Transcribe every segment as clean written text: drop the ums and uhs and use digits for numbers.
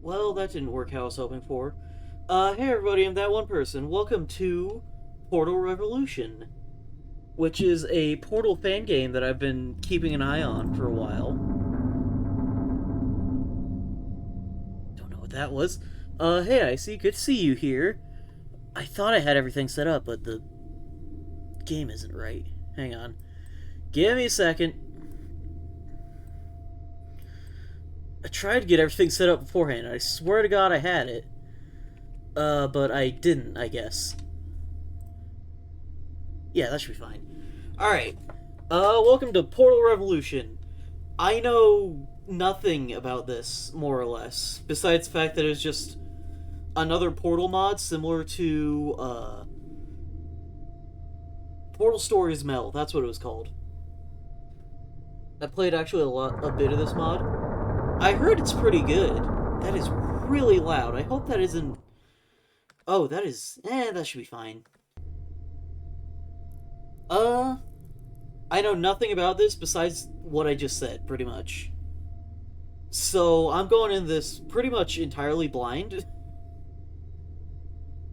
Well, that didn't work how I was hoping for. Hey everybody, I'm that one person. Welcome to Portal Revolution, which is a Portal fan game that I've been keeping an eye on for a while. Don't know what that was. Hey, I see. Good to see you here. I thought I had everything set up, but the game isn't right. Hang on. Give me a second. I tried to get everything set up beforehand. I swear to God I had it. But I didn't, I guess. Yeah, that should be fine. Alright. Welcome to Portal Revolution. I know nothing about this, more or less, besides the fact that it's just another Portal mod similar to, Portal Stories Mel. That's what it was called. I played actually a bit of this mod. I heard it's pretty good. That is really loud. I hope that isn't... Oh, that is... that should be fine. I know nothing about this besides what I just said, pretty much. So, I'm going in this pretty much entirely blind.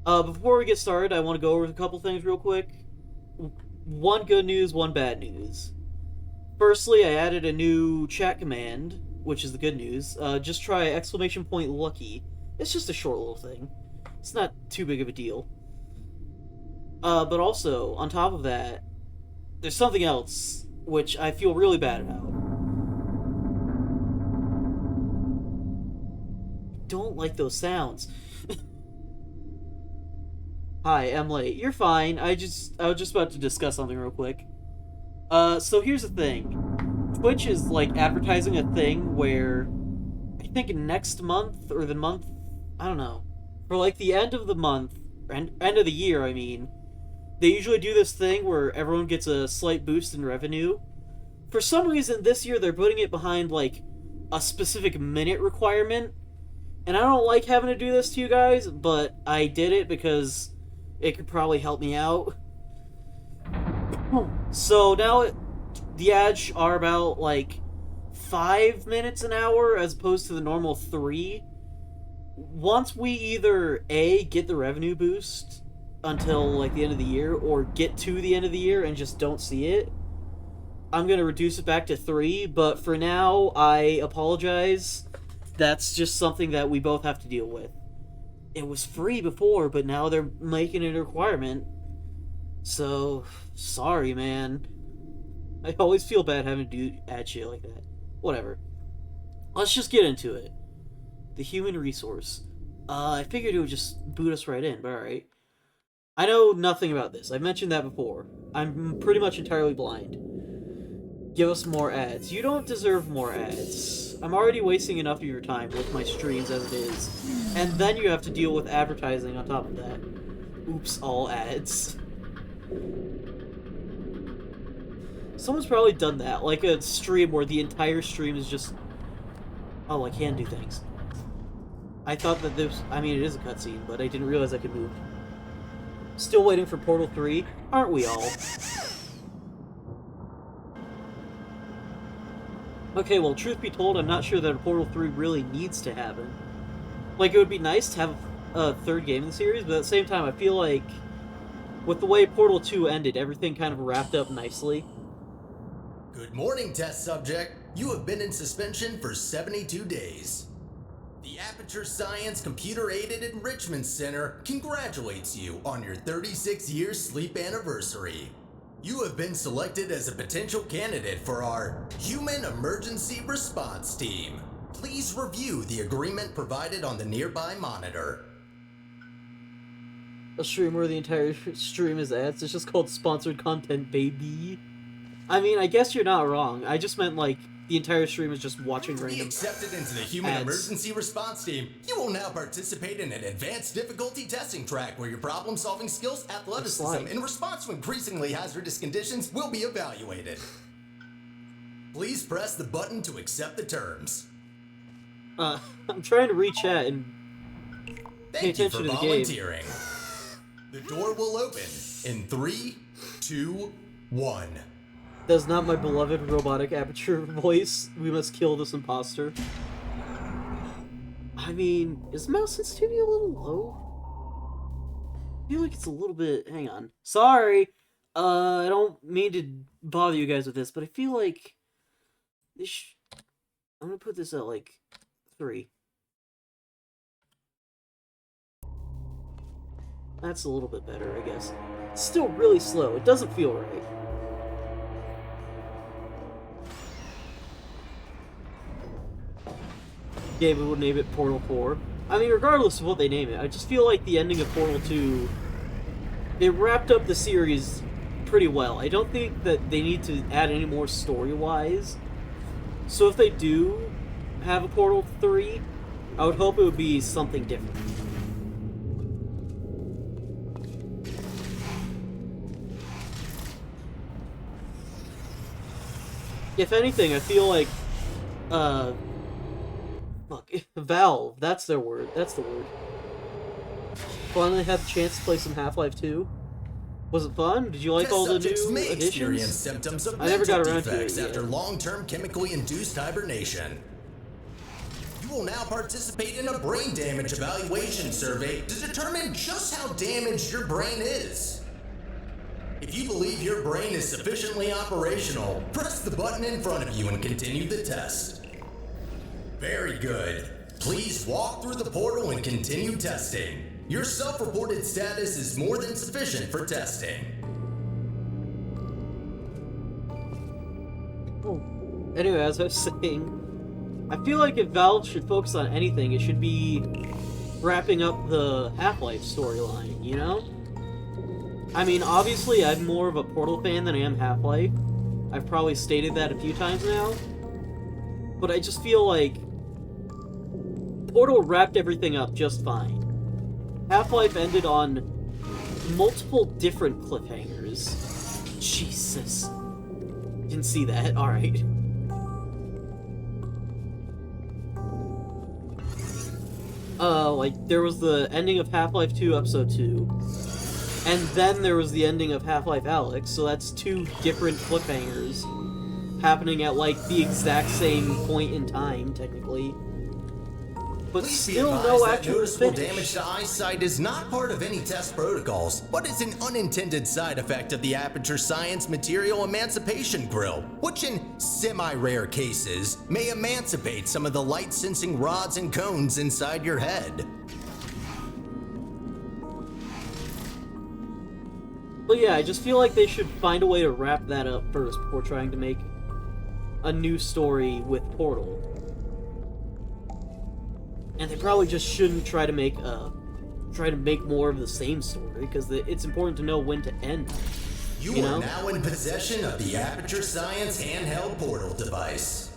Before we get started, I want to go over a couple things real quick. One good news, one bad news. Firstly, I added a new chat command, which is the good news. Just try !lucky. It's just a short little thing. It's not too big of a deal. But also, on top of that, there's something else, which I feel really bad about. I don't like those sounds. Hi, I'm late. You're fine. I was just about to discuss something real quick. So here's the thing. Twitch is, like, advertising a thing where, I think next month, or the month, I don't know, for, like, the end of the month, end of the year, I mean, they usually do this thing where everyone gets a slight boost in revenue. For some reason, this year they're putting it behind, like, a specific minute requirement, and I don't like having to do this to you guys, but I did it because it could probably help me out. So now the ads are about, like, 5 minutes an hour as opposed to the normal 3. Once we either A, get the revenue boost until, like, the end of the year, or get to the end of the year and just don't see it, I'm going to reduce it back to 3, but for now, I apologize. That's just something that we both have to deal with. It was free before, but now they're making it a requirement. So, sorry, man. I always feel bad having to do ad shit like that. Whatever. Let's just get into it. The human resource. I figured it would just boot us right in, but alright. I know nothing about this. I've mentioned that before. I'm pretty much entirely blind. Give us more ads. You don't deserve more ads. I'm already wasting enough of your time with my streams as it is. And then you have to deal with advertising on top of that. Oops, all ads. Someone's probably done that, like a stream where the entire stream is just... Oh, I can do things. I thought that this... I mean, it is a cutscene, but I didn't realize I could move. Still waiting for Portal 3, aren't we all? Okay, well, truth be told, I'm not sure that a Portal 3 really needs to happen. Like, it would be nice to have a third game in the series, but at the same time, I feel like with the way Portal 2 ended, everything kind of wrapped up nicely. Good morning, test subject. You have been in suspension for 72 days. The Aperture Science Computer-Aided Enrichment Center congratulates you on your 36-year sleep anniversary. You have been selected as a potential candidate for our Human Emergency Response Team. Please review the agreement provided on the nearby monitor. A stream where the entire stream is ads. It's just called sponsored content, baby. I mean, I guess you're not wrong. I just meant, like, the entire stream is just watching random Be accepted into the Human ads. Emergency Response Team. You will now participate in an advanced difficulty testing track where your problem-solving skills, athleticism, in response to increasingly hazardous conditions will be evaluated. Please press the button to accept the terms. I'm trying to reach chat and pay Thank you attention for to the game. volunteering. The door will open in 3, 2, 1. That's not my beloved robotic Aperture voice. We must kill this imposter. I mean, is mouse sensitivity a little low? I feel like it's a little bit... Hang on. Sorry! I don't mean to bother you guys with this, but I feel like... I'm gonna put this at, like, 3. That's a little bit better, I guess. It's still really slow. It doesn't feel right. Game would name it Portal 4. I mean, regardless of what they name it, I just feel like the ending of Portal 2, they wrapped up the series pretty well. I don't think that they need to add any more story-wise. So if they do have a Portal 3, I would hope it would be something different. If anything, I feel like, Valve, that's their word, that's the word. Finally had the chance to play some Half-Life 2. Was it fun? Did you like all the new may additions? Experience symptoms of I never got around to defects it yet. after long-term chemically induced hibernation. You will now participate in a brain damage evaluation survey to determine just how damaged your brain is. If you believe your brain is sufficiently operational, press the button in front of you and continue the test. Very good. Please walk through the portal and continue testing. Your self-reported status is more than sufficient for testing. Oh. Anyway, as I was saying, I feel like if Valve should focus on anything, it should be wrapping up the Half-Life storyline, you know? I mean, obviously, I'm more of a Portal fan than I am Half-Life. I've probably stated that a few times now. But I just feel like Portal wrapped everything up just fine. Half-Life ended on multiple different cliffhangers. Jesus. Didn't see that. Alright. Like, there was the ending of Half-Life 2 Episode 2. And then there was the ending of Half-Life Alyx, so that's 2 different cliffhangers happening at, like, the exact same point in time, technically. But Please still be no advised that actual noticeable finish. damage to eyesight is not part of any test protocols, but is an unintended side effect of the Aperture Science Material Emancipation Grill, which in semi-rare cases may emancipate some of the light-sensing rods and cones inside your head. But yeah, I just feel like they should find a way to wrap that up first before trying to make a new story with Portal. And they probably just shouldn't try to make more of the same story, because it's important to know when to end. You know? are now in possession of the Aperture Science handheld portal device.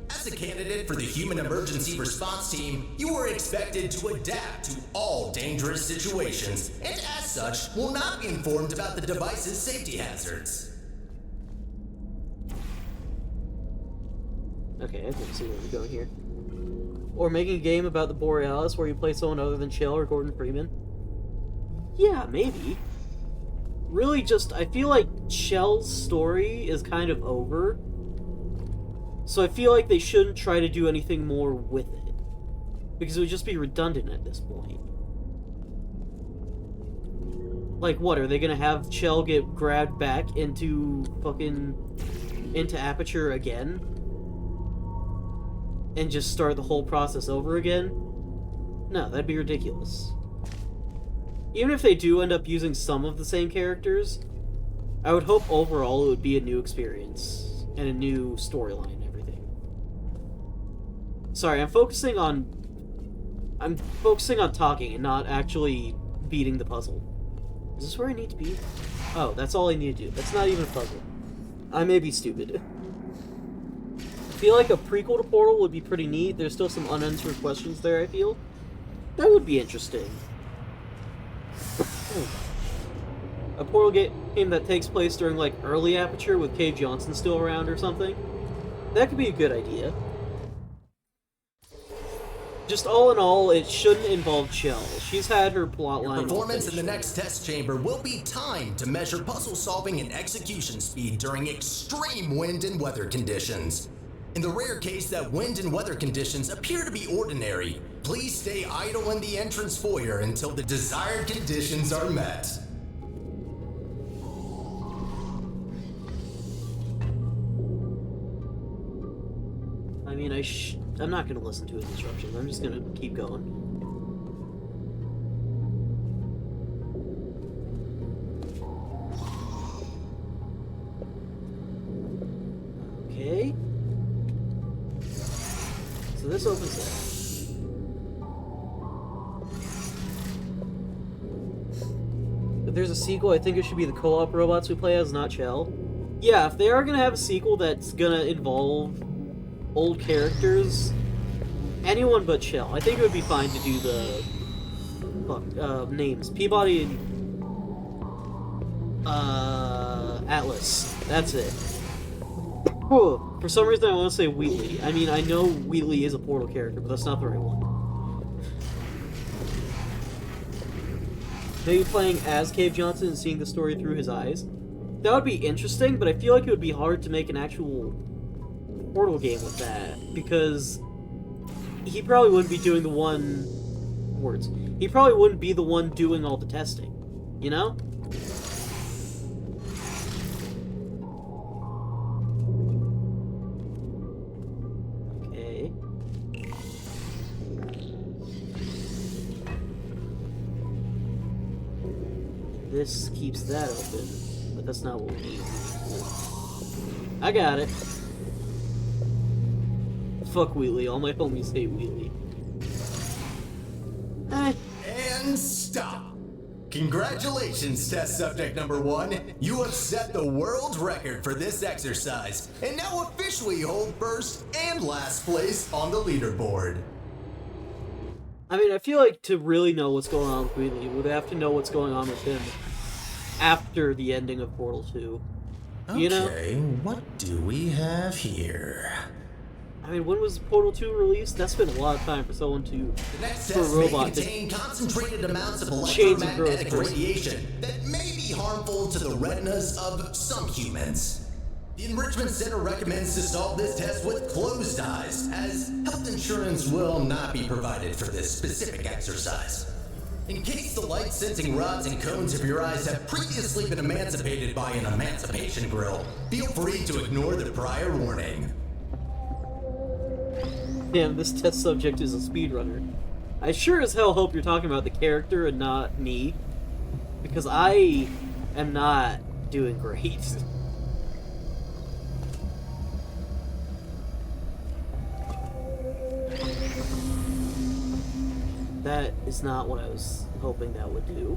As a candidate for the Human Emergency Response Team, you are expected to adapt to all dangerous situations, and as such, will not be informed about the device's safety hazards. Okay, I can see where we're going here. Or making a game about the Borealis where you play someone other than Chell or Gordon Freeman. Yeah, maybe. Really just, I feel like Chell's story is kind of over. So I feel like they shouldn't try to do anything more with it. Because it would just be redundant at this point. Like, what, are they gonna have Chell get grabbed back into Aperture again? And just start the whole process over again? No, that'd be ridiculous. Even if they do end up using some of the same characters, I would hope overall it would be a new experience and a new storyline and everything. Sorry, I'm focusing on talking and not actually beating the puzzle. Is this where I need to be? Oh, that's all I need to do. That's not even a puzzle. I may be stupid. I feel like a prequel to Portal would be pretty neat. There's still some unanswered questions there, I feel. That would be interesting. A Portal game that takes place during, like, early Aperture with Cave Johnson still around or something. That could be a good idea. Just all in all, it shouldn't involve Chell. She's had her plotline. Your performance in the next test chamber will be timed to measure puzzle solving and execution speed during extreme wind and weather conditions. In the rare case that wind and weather conditions appear to be ordinary, please stay idle in the entrance foyer until the desired conditions are met. I mean, I'm not gonna listen to his instructions. I'm just gonna keep going. Okay. So this opens up. If there's a sequel, I think it should be the co-op robots we play as, not Chell. Yeah, if they are gonna have a sequel that's gonna involve old characters, anyone but Chell. I think it would be fine to do the names. Peabody and Atlas. That's it. For some reason I want to say Wheatley. I mean, I know Wheatley is a Portal character, but that's not the right one. Maybe playing as Cave Johnson and seeing the story through his eyes. That would be interesting, but I feel like it would be hard to make an actual Portal game with that, because he probably wouldn't be doing the one... words. He probably wouldn't be the one doing all the testing, you know? Okay. This keeps that open, but that's not what we need. I got it. Fuck Wheatley. All my homies hate Wheatley. And stop! Congratulations, test subject number 1. You have set the world record for this exercise, and now officially hold first and last place on the leaderboard. I mean, I feel like to really know what's going on with Wheatley, we would have to know what's going on with him after the ending of Portal 2. You know? Okay, what do we have here? I mean, when was Portal 2 released? That's been a lot of time for someone to... The next for a test may robot contain concentrated amounts of shades of electromagnetic growth. radiation that may be harmful to the retinas of some humans. The Enrichment Center recommends to solve this test with closed eyes, as health insurance will not be provided for this specific exercise. In case the light-sensing rods and cones of your eyes have previously been emancipated by an emancipation grill, feel free to ignore the prior warning. Damn, this test subject is a speedrunner. I sure as hell hope you're talking about the character and not me, because I am not doing great. That is not what I was hoping that would do.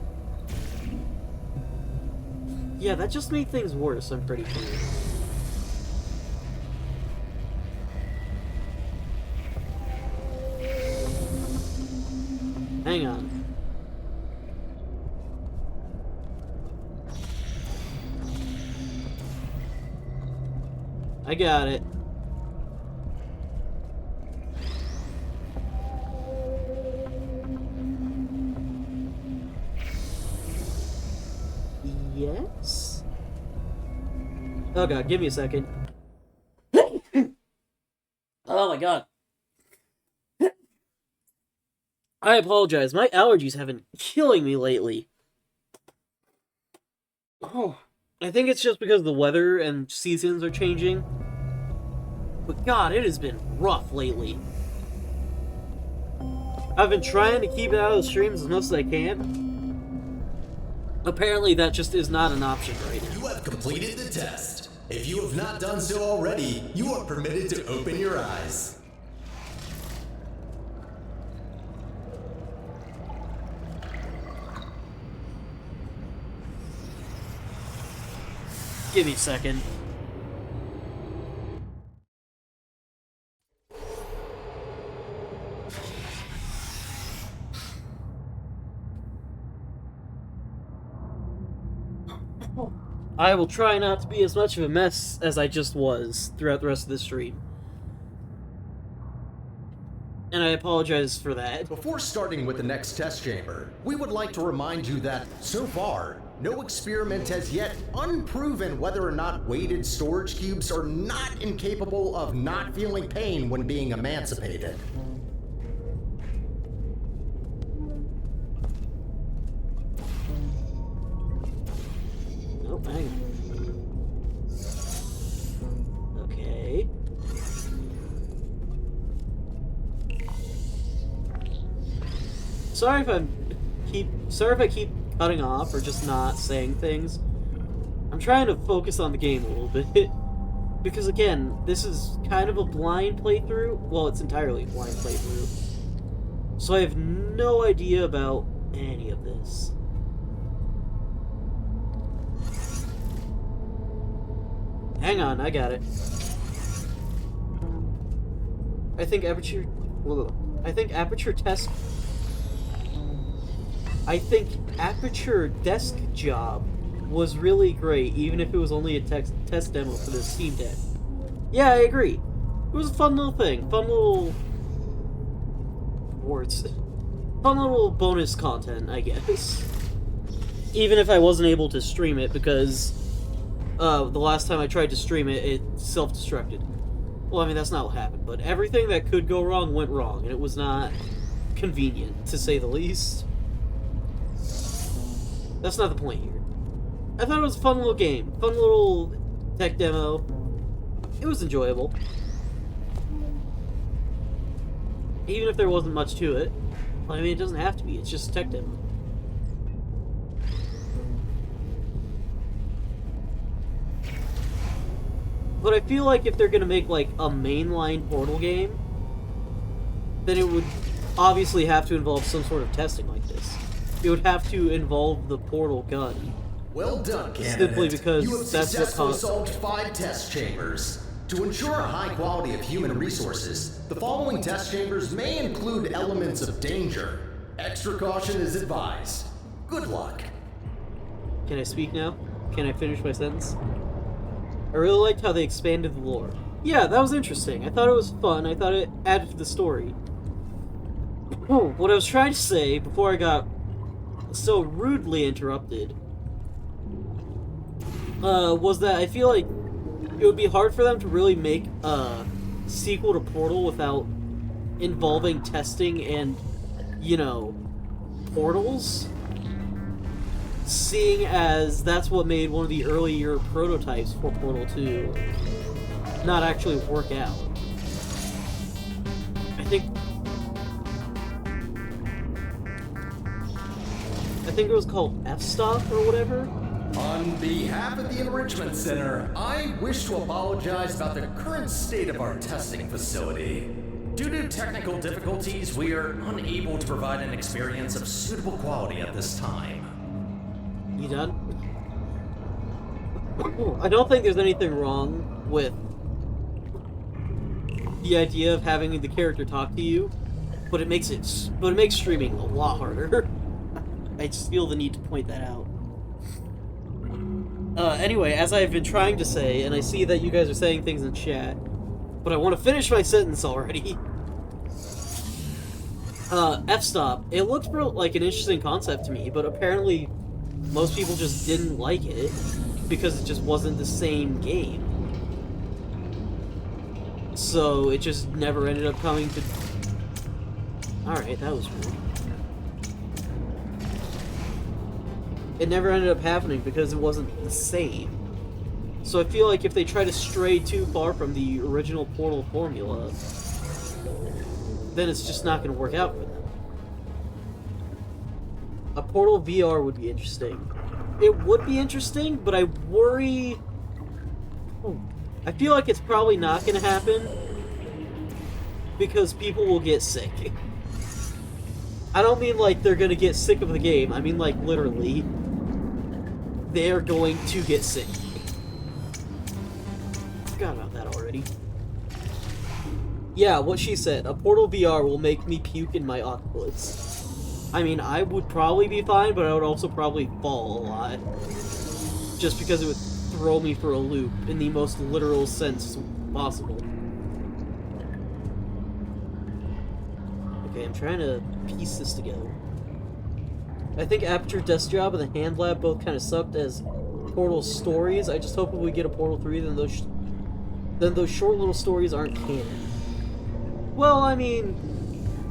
Yeah, that just made things worse, I'm pretty sure. Hang on. I got it. Yes? Oh god, give me a second. Oh my god. I apologize. My allergies have been killing me lately. Oh, I think it's just because the weather and seasons are changing. But god, it has been rough lately. I've been trying to keep it out of the streams as much as I can. Apparently that just is not an option right now. You have completed the test. If you have not done so already, you are permitted to open your eyes. Give me a second. I will try not to be as much of a mess as I just was throughout the rest of this stream. and I apologize for that. Before starting with the next test chamber, we would like to remind you that, so far, no experiment has yet unproven whether or not weighted storage cubes are not incapable of not feeling pain when being emancipated. Oh, hang on. Okay. Sorry if I keep cutting off or just not saying things. I'm trying to focus on the game a little bit. Because again, this is kind of a blind playthrough. Well, it's entirely a blind playthrough. So I have no idea about any of this. Hang on, I got it. I think Aperture Desk Job was really great, even if it was only a test demo for the Steam Deck. Yeah, I agree. It was a fun little thing. Fun little bonus content, I guess. Even if I wasn't able to stream it, because the last time I tried to stream it, it self-destructed. Well, I mean, that's not what happened, but everything that could go wrong went wrong, and it was not convenient, to say the least. That's not the point here. I thought it was a fun little game. Fun little tech demo. It was enjoyable. Even if there wasn't much to it. I mean, it doesn't have to be. It's just a tech demo. But I feel like if they're gonna make, like, a mainline Portal game, then it would obviously have to involve some sort of testing like this. It would have to involve the Portal gun. Well done, candidate. Simply because you have that's successfully what solved 5 test chambers. To ensure a high quality of human resources, the following test chambers may include elements of danger. Extra caution is advised. Good luck. Can I speak now? Can I finish my sentence? I really liked how they expanded the lore. Yeah, that was interesting. I thought it was fun. I thought it added to the story. What I was trying to say before I got so rudely interrupted was that I feel like it would be hard for them to really make a sequel to Portal without involving testing and, you know, portals. Seeing as that's what made one of the earlier prototypes for Portal 2 not actually work out. I think it was called F-Stop or whatever. On behalf of the Enrichment Center, I wish to apologize about the current state of our testing facility. Due to technical difficulties, we are unable to provide an experience of suitable quality at this time. You done? I don't think there's anything wrong with the idea of having the character talk to you, but it makes streaming a lot harder. I just feel the need to point that out. Anyway, as I've been trying to say, and I see that you guys are saying things in chat, but I want to finish my sentence already. F-Stop. It looked like an interesting concept to me, but apparently most people just didn't like it because it just wasn't the same game. So it just never ended up coming to... Alright, that was weird. It never ended up happening because it wasn't the same. So I feel like if they try to stray too far from the original Portal formula, then it's just not going to work out for them. A Portal VR would be interesting. It would be interesting, but I worry... I feel like it's probably not going to happen because people will get sick. I don't mean like they're going to get sick of the game. I mean like literally, they're going to get sick. Forgot about that already. Yeah, what she said. A Portal VR will make me puke in my Oculus. I mean, I would probably be fine, but I would also probably fall a lot. Just because it would throw me for a loop in the most literal sense possible. I'm trying to piece this together. I think Aperture Desk Job and the Hand Lab both kind of sucked as Portal stories. I just hope if we get a Portal 3, then those short little stories aren't canon. Well, I mean,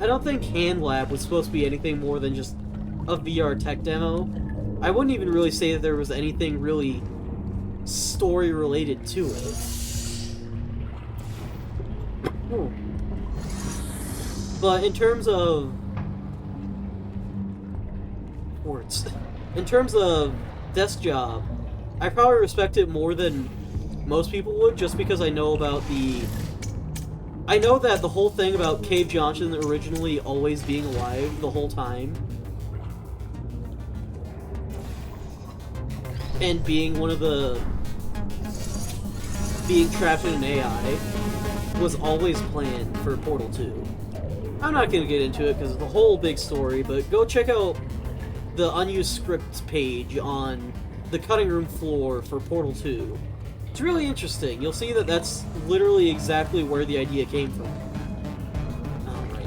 I don't think Hand Lab was supposed to be anything more than just a VR tech demo. I wouldn't even really say that there was anything really story related to it. But in terms of Desk Job, I probably respect it more than most people would, just because I know about I know that the whole thing about Cave Johnson originally always being alive the whole time, and being being trapped in an AI, was always planned for Portal 2. I'm not going to get into it because of the whole big story, but go check out the unused scripts page on the cutting room floor for Portal 2. It's really interesting. You'll see that that's literally exactly where the idea came from. Alright.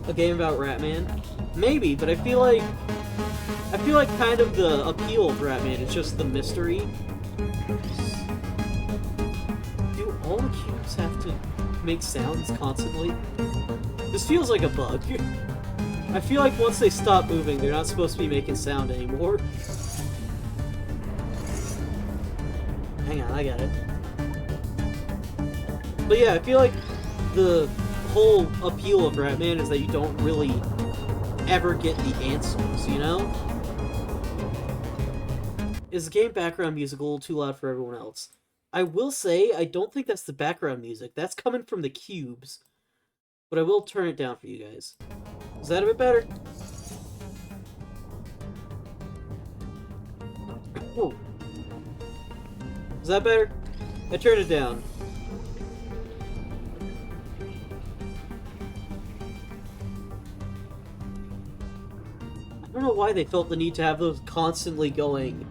A game about Ratman? Maybe, but I feel like kind of the appeal of Ratman is just the mystery. Do all the cubes have to make sounds constantly? This feels like a bug. I feel like once they stop moving, they're not supposed to be making sound anymore. Hang on, I got it. But yeah, I feel like the whole appeal of Ratman is that you don't really ever get the answers, you know? Is the game background music a little too loud for everyone else? I will say, I don't think that's the background music. That's coming from the cubes. But I will turn it down for you guys. Is that a bit better? Whoa. Is that better? I turned it down. I don't know why they felt the need to have those constantly going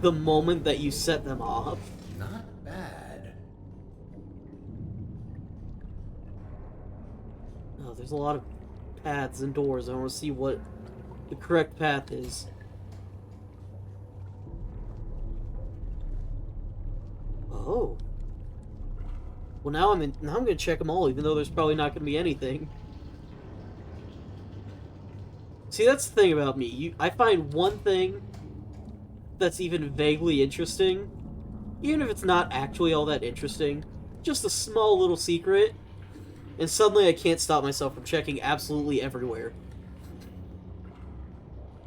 the moment that you set them off. Not bad. Oh, there's a lot of paths and doors. I want to see what the correct path is. Oh. Well, now I'm gonna check them all, even though there's probably not gonna be anything. See, that's the thing about me. I find one thing that's even vaguely interesting, even if it's not actually all that interesting, just a small little secret, and suddenly I can't stop myself from checking absolutely everywhere.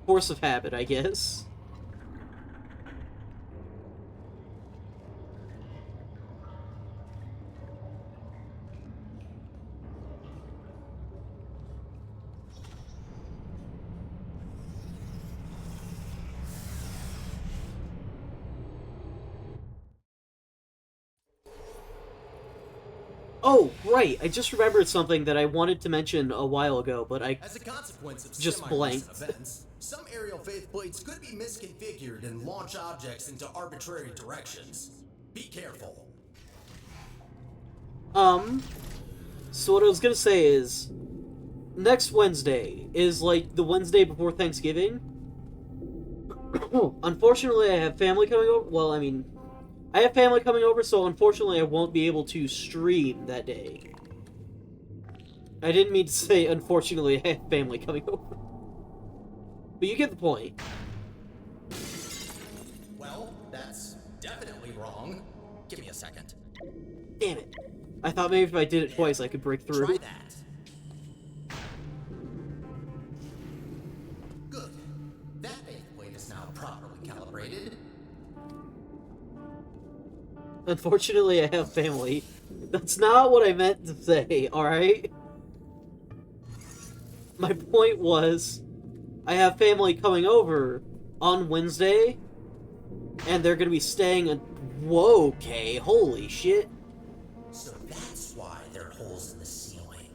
Force of habit, I guess. Oh, right, I just remembered something that I wanted to mention a while ago, but I As a consequence of just semi-recent blanked. events, some aerial faith plates could be misconfigured and launch objects into arbitrary directions. Be careful. So what I was gonna say is, next Wednesday is like the Wednesday before Thanksgiving. Unfortunately, I have family coming over. Well, I mean, I have family coming over, so unfortunately I won't be able to stream that day. I didn't mean to say, unfortunately, I have family coming over. But you get the point. Well, that's definitely wrong. Give me a second. Damn it. I thought maybe if I did it twice, I could break through. Try that. Good. That faith plate is now properly calibrated. Unfortunately, I have family. That's not what I meant to say, alright? My point was, I have family coming over on Wednesday, and they're gonna be staying at... Whoa, okay, holy shit. So that's why there are holes in the ceiling.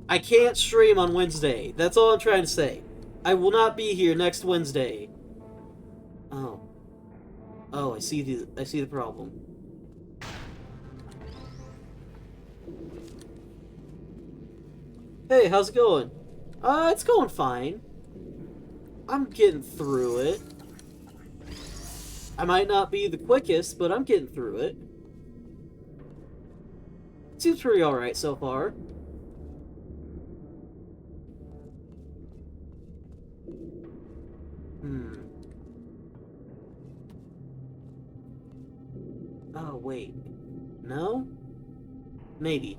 I can't stream on Wednesday. That's all I'm trying to say. I will not be here next Wednesday. Oh, I see the problem. Hey, how's it going? It's going fine. I'm getting through it. I might not be the quickest, but I'm getting through it. Seems pretty alright so far. Hmm. Oh, wait. No? Maybe.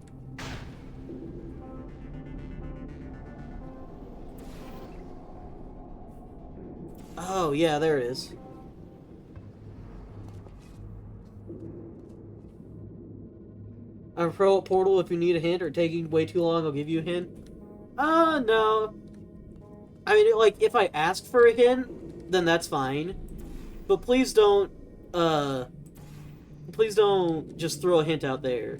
Oh, yeah, there it is. I'm pro at Portal. If you need a hint or taking way too long, I'll give you a hint. No. I mean, like, if I ask for a hint, then that's fine. But please don't just throw a hint out there.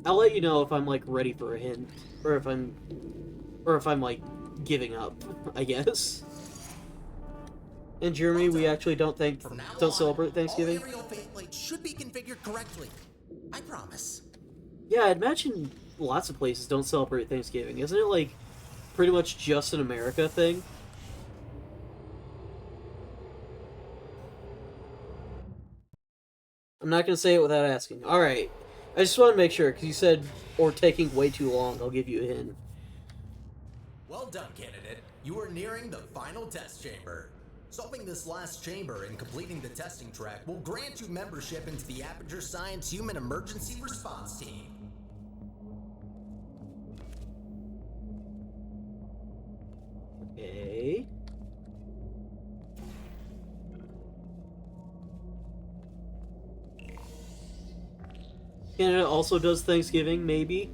I'll let you know if I'm, like, ready for a hint. Or if I'm, like, giving up, I guess. In Germany, we actually don't celebrate Thanksgiving. All aerial faceplates should be configured correctly. I promise. Yeah, I'd imagine lots of places don't celebrate Thanksgiving. Isn't it, like, pretty much just an America thing? I'm not gonna say it without asking. Alright. I just want to make sure, because you said, or taking way too long, I'll give you a hint. Well done, candidate. You are nearing the final test chamber. Solving this last chamber and completing the testing track will grant you membership into the Aperture Science Human Emergency Response Team. Okay. Canada also does Thanksgiving, maybe?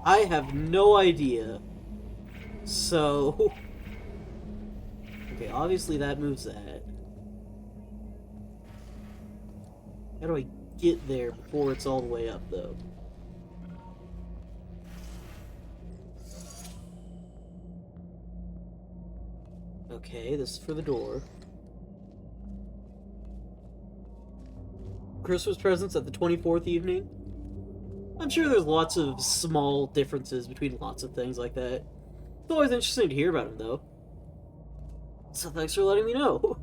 I have no idea. So... Okay, obviously that moves that. How do I get there before it's all the way up, though? Okay, this is for the door. Christmas presents at the 24th evening? I'm sure there's lots of small differences between lots of things like that. It's always interesting to hear about them, though. So thanks for letting me know,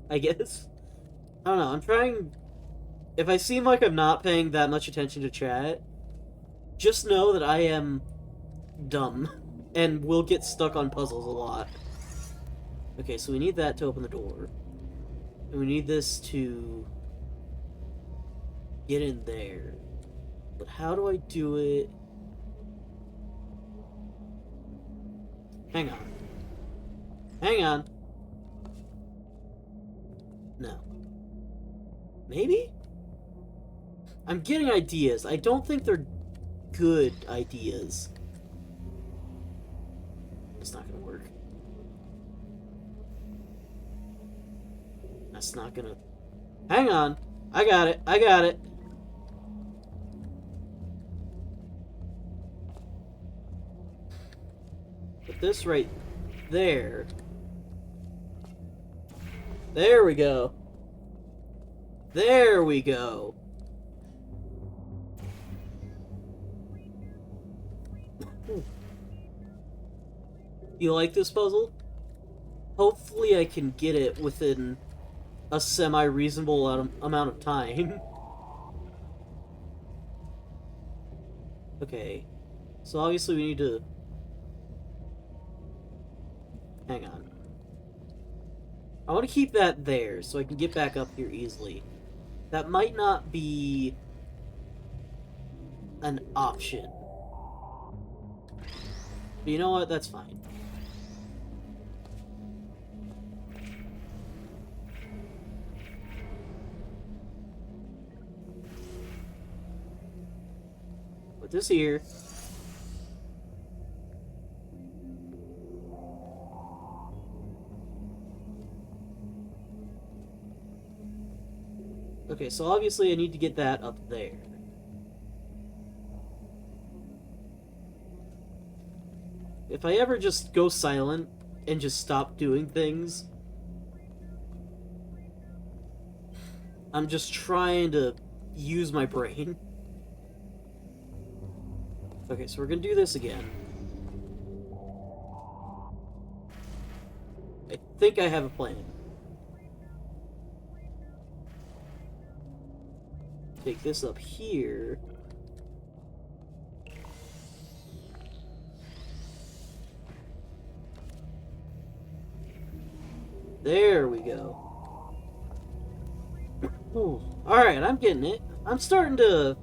I guess. I don't know, I'm trying... If I seem like I'm not paying that much attention to chat, just know that I am dumb, and will get stuck on puzzles a lot. Okay, so we need that to open the door. And we need this to get in there. But how do I do it? Hang on. Hang on. No. Maybe? I'm getting ideas. I don't think they're good ideas. It's not gonna work. That's not gonna... Hang on. I got it. I got it. Put this right there. There we go. There we go. You like this puzzle? Hopefully I can get it within a semi-reasonable amount of time. Okay. So obviously we need to... Hang on. I want to keep that there so I can get back up here easily. That might not be an option. But you know what? That's fine. Put this here. Okay, so obviously I need to get that up there. If I ever just go silent and just stop doing things, I'm just trying to use my brain. Okay, so we're gonna do this again. I think I have a plan. Take this up here. There we go. Alright, I'm getting it. I'm starting to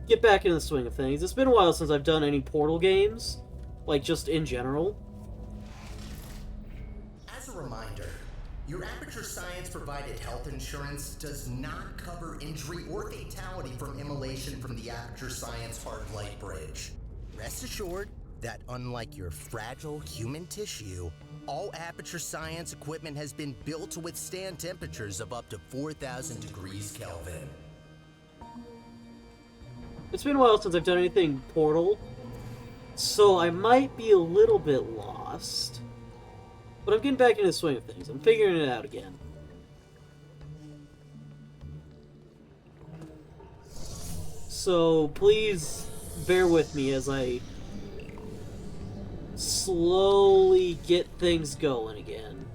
get back into the swing of things. It's been a while since I've done any Portal games, like just in general. As a reminder, your Aperture Science provided health insurance does not cover injury or fatality from immolation from the Aperture Science Hard Light Bridge. Rest assured that unlike your fragile human tissue, all Aperture Science equipment has been built to withstand temperatures of up to 4,000 degrees Kelvin. It's been a while since I've done anything Portal, so I might be a little bit lost. But I'm getting back into the swing of things. I'm figuring it out again. So please bear with me as I slowly get things going again.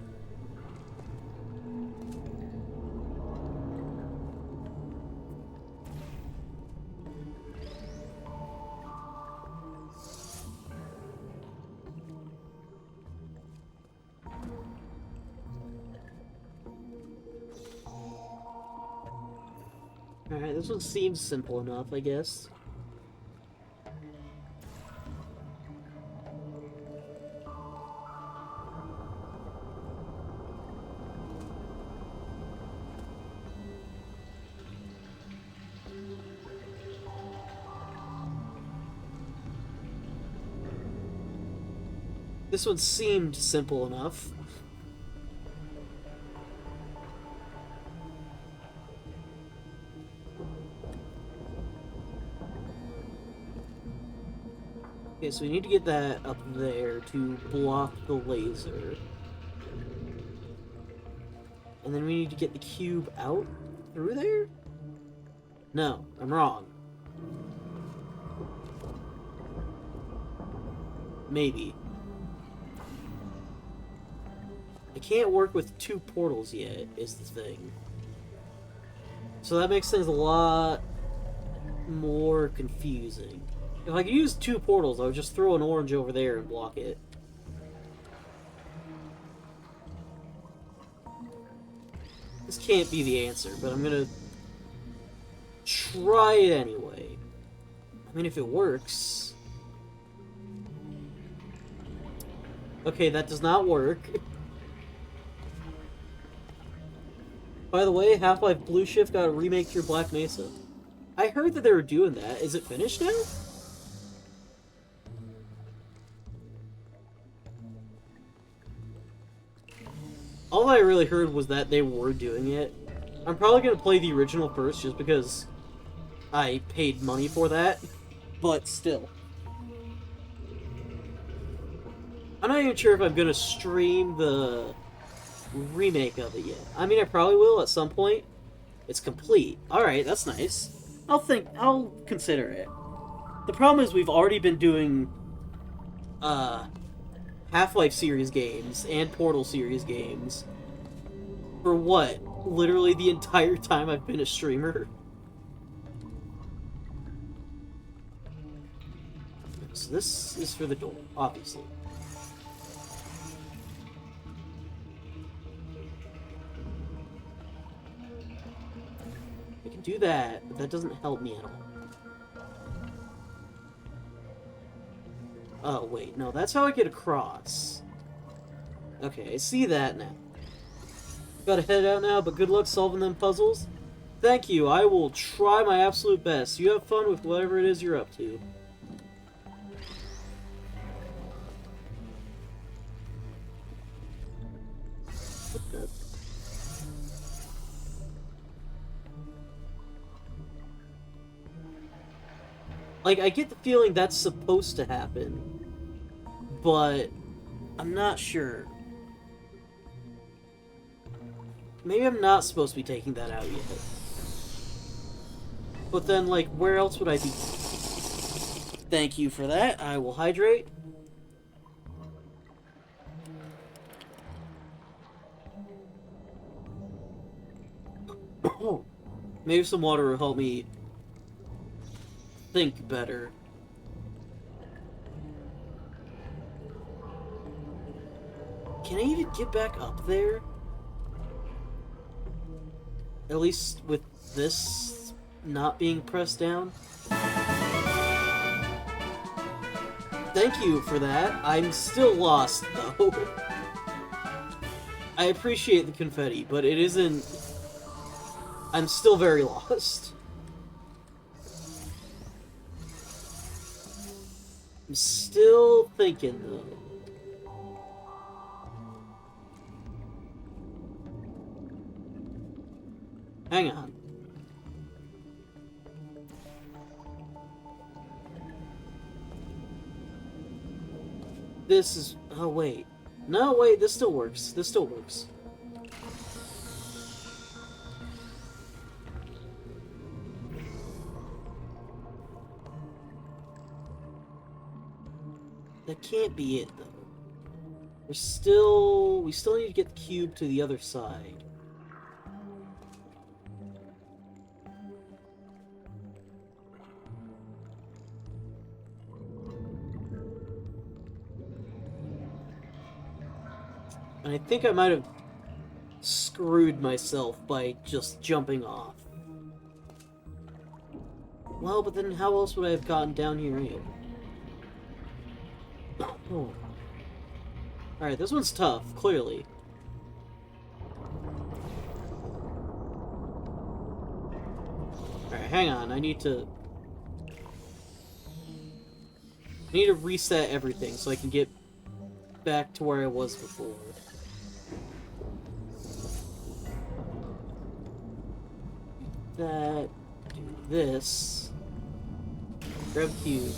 Alright, this one seems simple enough, I guess. This one seemed simple enough. Okay, so we need to get that up there to block the laser. And then we need to get the cube out through there? No, I'm wrong. Maybe. I can't work with two portals yet, is the thing. So that makes things a lot more confusing. If I could use two portals, I would just throw an orange over there and block it. This can't be the answer, but I'm gonna try it anyway. I mean, if it works... Okay, that does not work. By the way, Half-Life Blue Shift got a remake through Black Mesa. I heard that they were doing that. Is it finished now? All I really heard was that they were doing it. I'm probably going to play the original first just because I paid money for that. But still. I'm not even sure if I'm going to stream the remake of it yet. I mean, I probably will at some point. It's complete. Alright, that's nice. I'll consider it. The problem is we've already been doing Half-Life series games and Portal series games for what? Literally the entire time I've been a streamer. So this is for the door, obviously. I can do that, but that doesn't help me at all. Oh, wait, no, that's how I get across. Okay, I see that now. Gotta head out now, but good luck solving them puzzles. Thank you, I will try my absolute best. You have fun with whatever it is you're up to. What the... Like, I get the feeling that's supposed to happen, but I'm not sure. Maybe I'm not supposed to be taking that out yet. But then, like, where else would I be? Thank you for that. I will hydrate. Maybe some water will help me think better. Can I even get back up there? At least with this not being pressed down? Thank you for that. I'm still lost, though. I appreciate the confetti, but it isn't... I'm still very lost. I'm still thinking, though. Hang on. This is... Oh, wait. No, wait, this still works. This still works. That can't be it, though. We still need to get the cube to the other side. And I think I might have screwed myself by just jumping off. Well, but then how else would I have gotten down here anyway? Oh. Alright, this one's tough, clearly. Alright, hang on, I need to reset everything so I can get back to where I was before. That, do this, grab cube.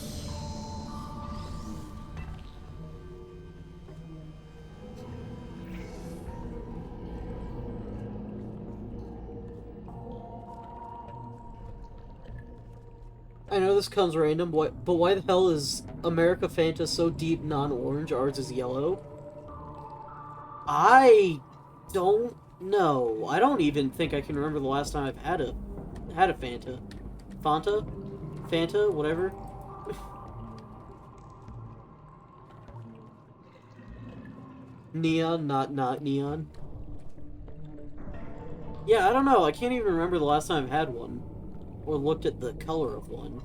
I know this comes random, but why the hell is America Fanta so deep non-orange, ours is yellow? I don't know. I don't even think I can remember the last time I've had a Fanta. Fanta? Whatever. Neon, not neon. Yeah, I don't know. I can't even remember the last time I've had one. Or looked at the color of one.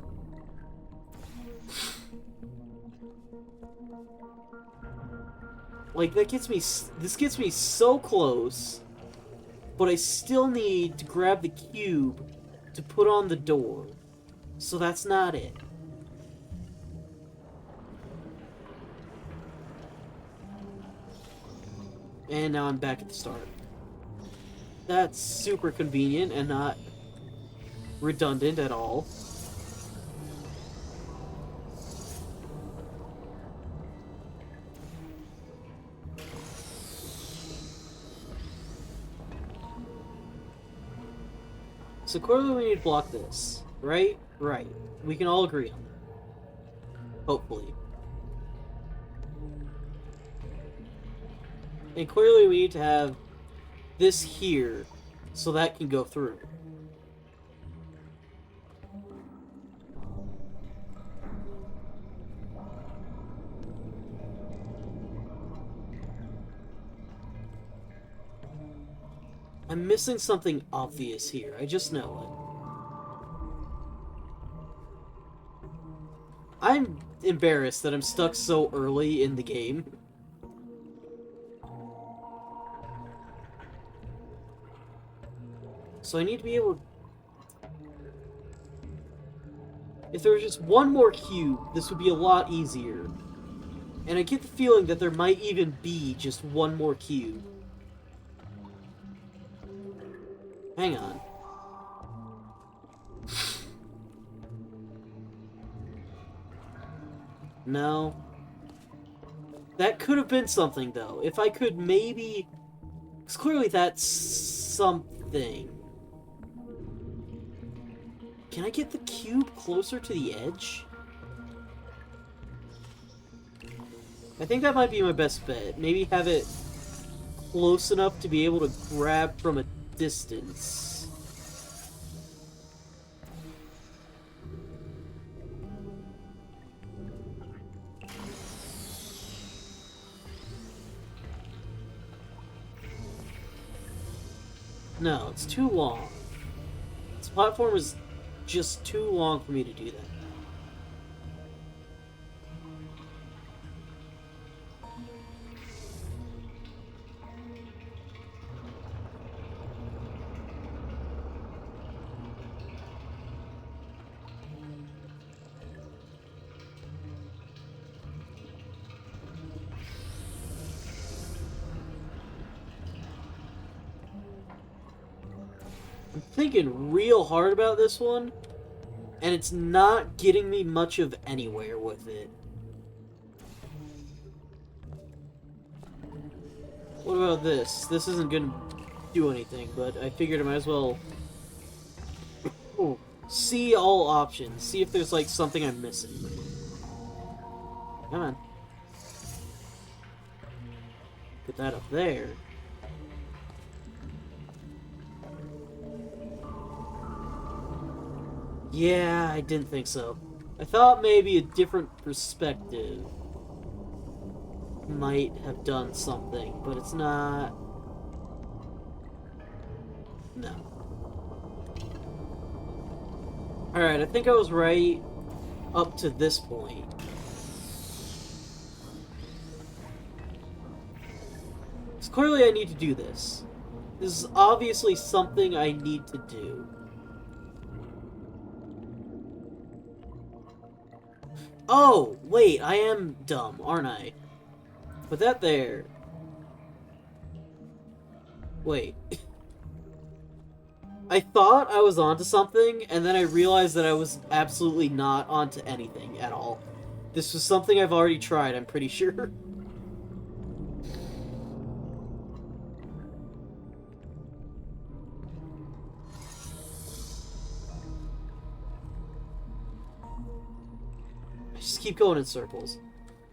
Like, this gets me so close, but I still need to grab the cube to put on the door. So that's not it. And now I'm back at the start. That's super convenient and not redundant at all. So clearly we need to block this, right? Right. We can all agree on that. Hopefully. And clearly we need to have this here so that can go through. I'm missing something obvious here. I just know it. I'm embarrassed that I'm stuck so early in the game. So I need to be able... If there was just one more cube, this would be a lot easier. And I get the feeling that there might even be just one more cube. Hang on. No. That could have been something, though. If I could maybe... Because clearly that's something. Can I get the cube closer to the edge? I think that might be my best bet. Maybe have it close enough to be able to grab from a distance. No, it's too long. This platform is just too long for me to do that. I'm thinking real hard about this one, and it's not getting me much of anywhere with it. What about this? This isn't gonna do anything, but I figured I might as well see all options. See if there's like something I'm missing. Come on. Put that up there. Yeah, I didn't think so. I thought maybe a different perspective might have done something, but it's not. No. Alright, I think I was right up to this point. So clearly I need to do this. This is obviously something I need to do. Oh, wait, I am dumb, aren't I? Put that there. Wait. I thought I was onto something, and then I realized that I was absolutely not onto anything at all. This was something I've already tried, I'm pretty sure. Just keep going in circles.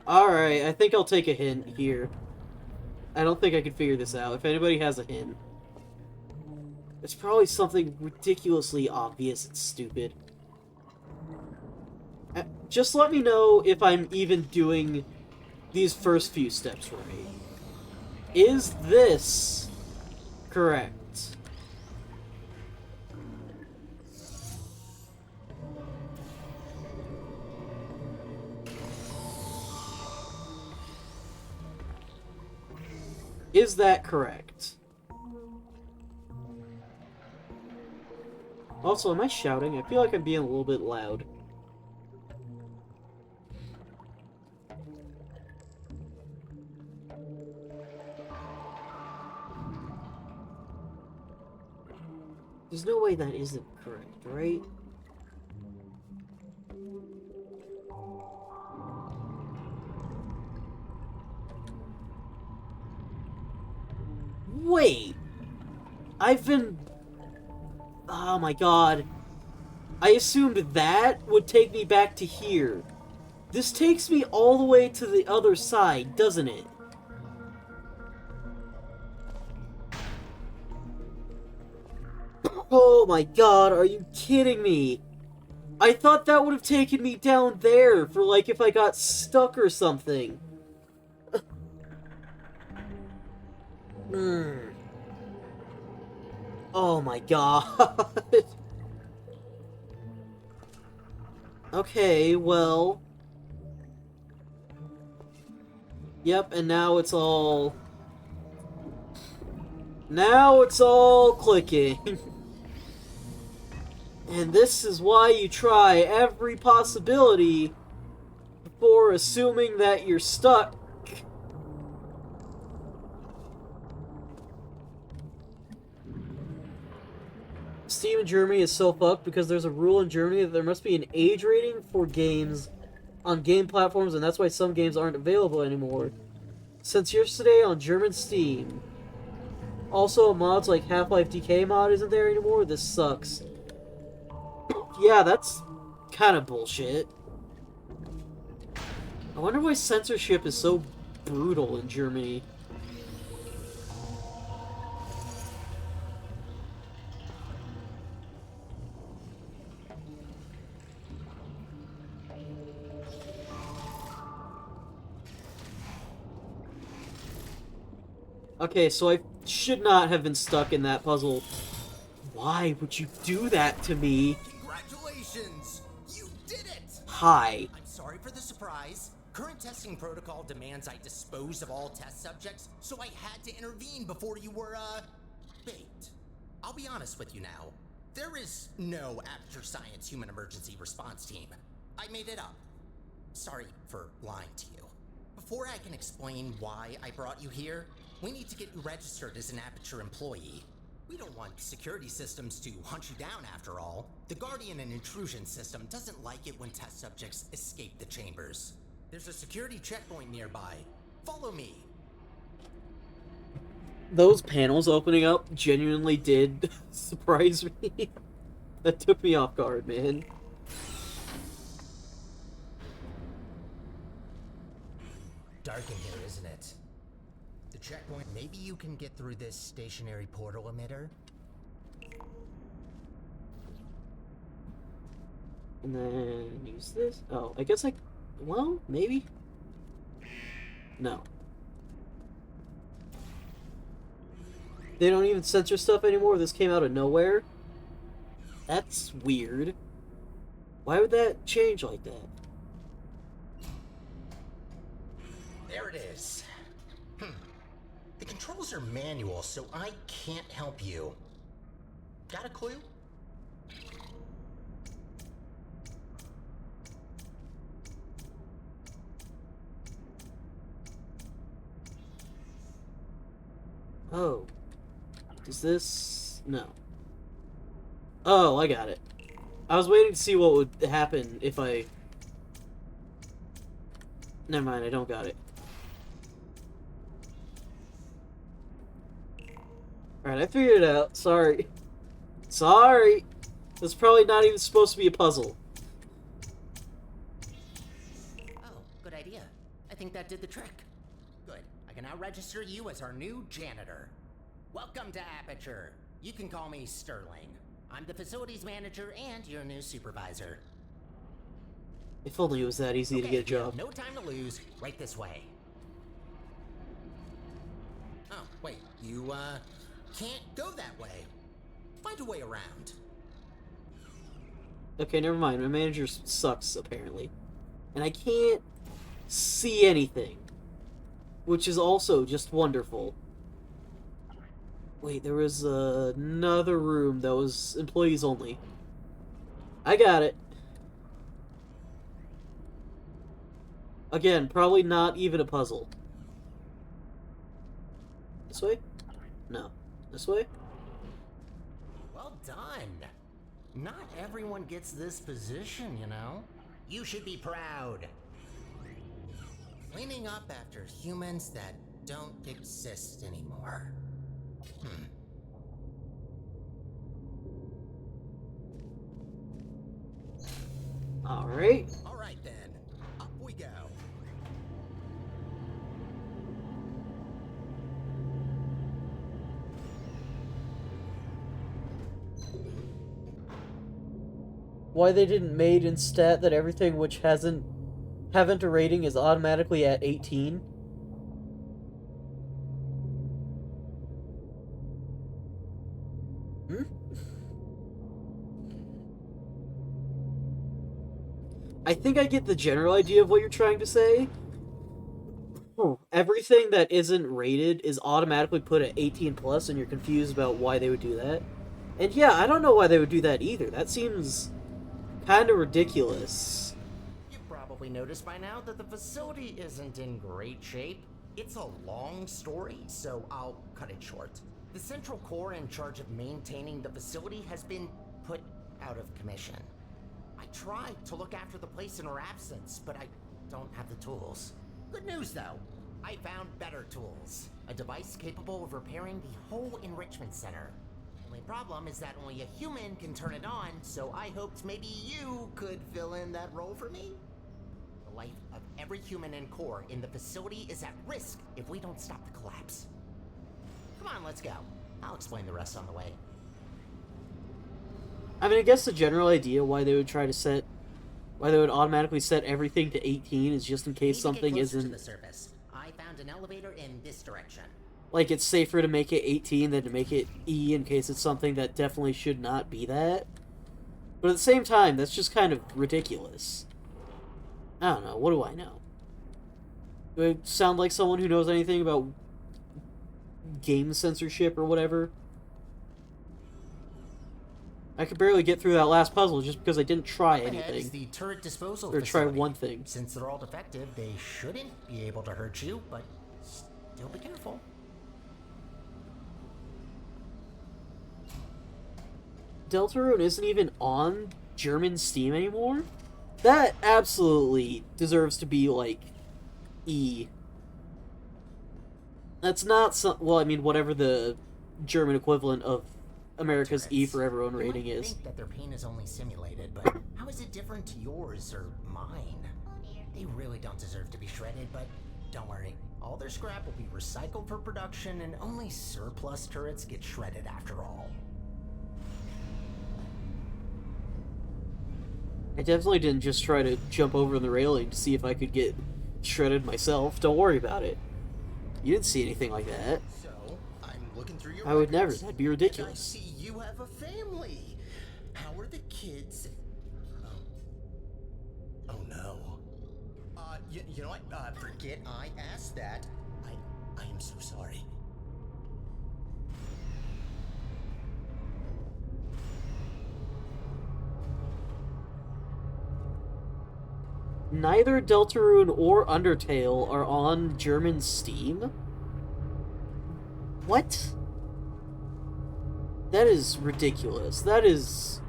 Alright, I think I'll take a hint here. I don't think I can figure this out. If anybody has a hint. It's probably something ridiculously obvious and stupid. Just let me know if I'm even doing these first few steps right. Is this correct? Is that correct? Also, am I shouting? I feel like I'm being a little bit loud. There's no way that isn't correct, right? Wait! I've been... Oh my god. I assumed that would take me back to here. This takes me all the way to the other side, doesn't it? Oh my god, are you kidding me? I thought that would have taken me down there for like if I got stuck or something. Oh my god. Okay, well. Yep, and now it's all... Now it's all clicking. And this is why you try every possibility before assuming that you're stuck. Steam in Germany is so fucked because there's a rule in Germany that there must be an age rating for games on game platforms, and that's why some games aren't available anymore. Since yesterday on German Steam. Also, mods like Half-Life DK mod isn't there anymore. This sucks. Yeah, that's kind of bullshit. I wonder why censorship is so brutal in Germany. Okay, so I should not have been stuck in that puzzle. Why would you do that to me? Congratulations! You did it! Hi. I'm sorry for the surprise. Current testing protocol demands I dispose of all test subjects, so I had to intervene before you were, baked. I'll be honest with you now. There is no Aperture Science Human Emergency Response Team. I made it up. Sorry for lying to you. Before I can explain why I brought you here, we need to get you registered as an Aperture employee. We don't want security systems to hunt you down after all. The Guardian and Intrusion system doesn't like it when test subjects escape the chambers. There's a security checkpoint nearby. Follow me. Those panels opening up genuinely did surprise me. That took me off guard, man. Dark in here, isn't it? The checkpoint. Maybe you can get through this stationary portal emitter? And then use this. Oh, I guess well, maybe? No. They don't even censor stuff anymore? This came out of nowhere? That's weird. Why would that change like that? There it is. The controls are manual, so I can't help you. Got a clue? Oh. Is this... No. Oh, I got it. I was waiting to see what would happen if I... Never mind, I don't got it. Alright, I figured it out. Sorry. Sorry! That's probably not even supposed to be a puzzle. Oh, good idea. I think that did the trick. Good. I can now register you as our new janitor. Welcome to Aperture. You can call me Sterling. I'm the facilities manager and your new supervisor. If only it was that easy to get a job. No time to lose. Right this way. Oh, wait. You, can't go that way. Find a way around. Okay, never mind. My manager sucks, apparently. And I can't see anything. Which is also just wonderful. Wait, there was another room that was employees only. I got it. Again, probably not even a puzzle. This way? No. This way? Well done. Not everyone gets this position, you know. You should be proud. Cleaning up after humans that don't exist anymore. Alright. Alright then. Up we go. Why they didn't made in stat that everything which haven't a rating is automatically at 18? I think I get the general idea of what you're trying to say. Everything that isn't rated is automatically put at 18 plus, and you're confused about why they would do that. And yeah, I don't know why they would do that either. That seems kind of ridiculous. You've probably noticed by now that the facility isn't in great shape. It's a long story, so I'll cut it short. The Central Core in charge of maintaining the facility has been put out of commission. I tried to look after the place in her absence, but I don't have the tools. Good news, though. I found better tools. A device capable of repairing the whole enrichment center. Only problem is that only a human can turn it on, so I hoped maybe you could fill in that role for me. The life of every human and core in the facility is at risk if we don't stop the collapse. Come on, let's go. I'll explain the rest on the way. I mean, I guess the general idea why they would automatically set everything to 18 is just in case something isn't... To the surface. I found an elevator in this direction. Like, it's safer to make it 18 than to make it E in case it's something that definitely should not be that. But at the same time, that's just kind of ridiculous. I don't know, what do I know? Do I sound like someone who knows anything about game censorship or whatever? I could barely get through that last puzzle just because I didn't try anything. Is the turret disposal or try facility. one thing. Since they're all defective, they shouldn't be able to hurt you, but still be careful. Deltarune isn't even on German Steam anymore? That absolutely deserves to be, like, E. That's not some... Well, I mean, whatever the German equivalent of America's E for everyone rating is. I think that their pain is only simulated, but how is it different to yours or mine? They really don't deserve to be shredded, but don't worry. All their scrap will be recycled for production, and only surplus turrets get shredded after all. I definitely didn't just try to jump over the railing to see if I could get shredded myself. Don't worry about it. You didn't see anything like that. So, I'm looking through your I would never. records, That'd be and I ridiculous. see you have a family. How are the kids? Oh no. You know what? Forget I asked that. I am so sorry. Neither Deltarune or Undertale are on German Steam? What? That is ridiculous. That is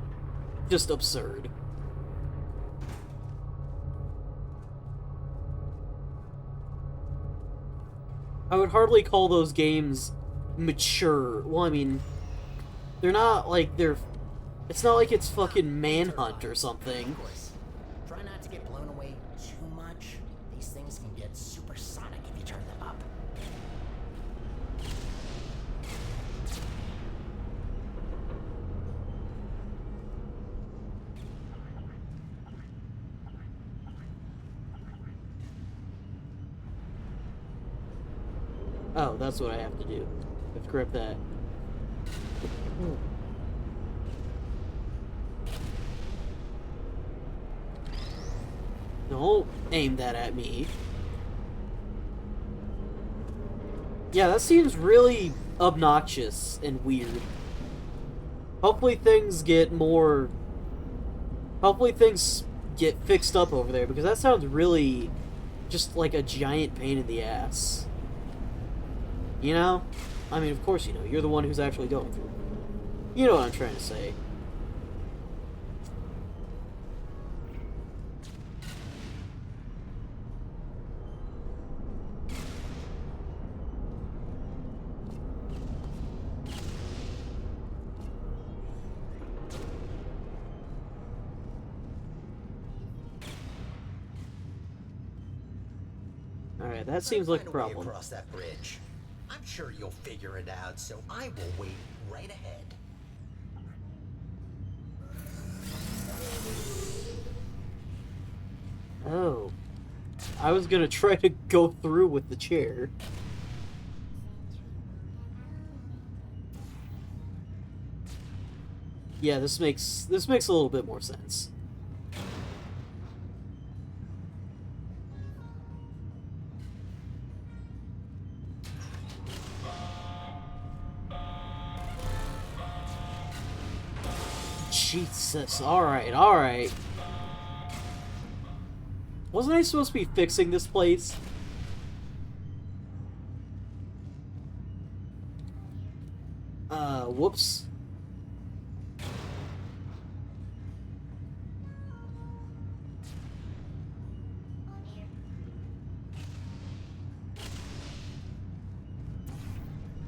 just absurd. I would hardly call those games mature. Well, I mean, they're not like they're... It's not like it's fucking Manhunt or something. Of course. Try not to get blown away too much. These things can get supersonic if you turn them up. Oh, that's what I have to do. I have to grab that. Don't aim that at me. Yeah, that seems really obnoxious and weird. Hopefully things get more... Hopefully things get fixed up over there, because that sounds really just like a giant pain in the ass. You know? I mean, of course you know. You're the one who's actually going through it. You know what I'm trying to say. Alright, that seems like a Find way problem. across that bridge. I'm sure you'll figure it out, so I will wait right ahead. Oh. I was gonna try to go through with the chair. Yeah, this makes a little bit more sense. Jesus, alright, alright. Wasn't I supposed to be fixing this place? Whoops.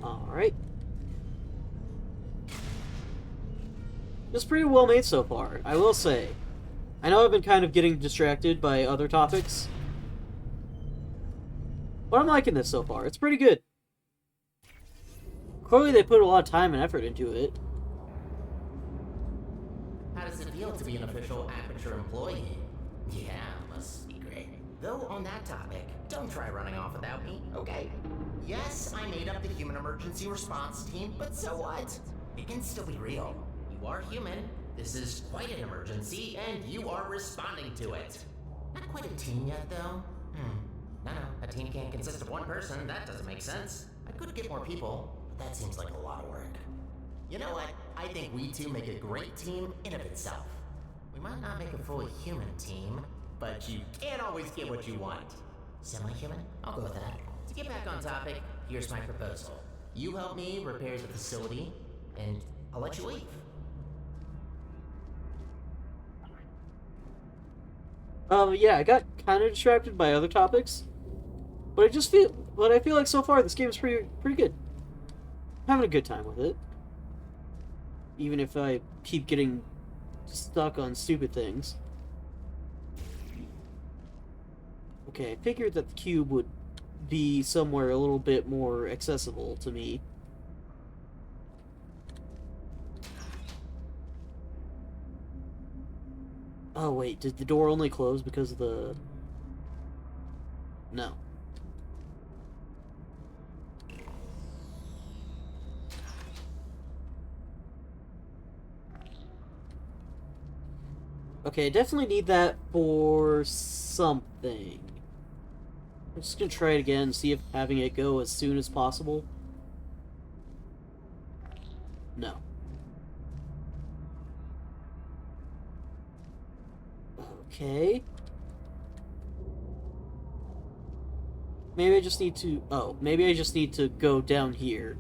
Alright. It's pretty well made so far, I will say. I know I've been kind of getting distracted by other topics, but I'm liking this so far. It's pretty good. Clearly they put a lot of time and effort into it. How does it feel to be an official Aperture employee? Yeah, must be great. Though on that topic, don't try running off without me, okay? Yes, I made up the human emergency response team, but so what? It can still be real. You are human. This is quite an emergency, and you are responding to it. Not quite a team yet, though. No, a team can't consist of one person. That doesn't make sense. I could get more people, but that seems like a lot of work. You know what? I think we two make a great team in of itself. We might not make a fully human team, but you can't always get what you want. Semi-human? I'll go with that. To get back on topic, here's my proposal. You help me repair the facility, and I'll let you leave. Yeah, I got kind of distracted by other topics, but I feel like so far this game is pretty good. I'm having a good time with it, even if I keep getting stuck on stupid things. Okay, I figured that the cube would be somewhere a little bit more accessible to me. Oh wait, did the door only close because of the... No. Okay, I definitely need that for something. I'm just gonna try it again and see if having it go as soon as possible. No. Okay. Maybe I just need to... Oh, maybe I just need to go down here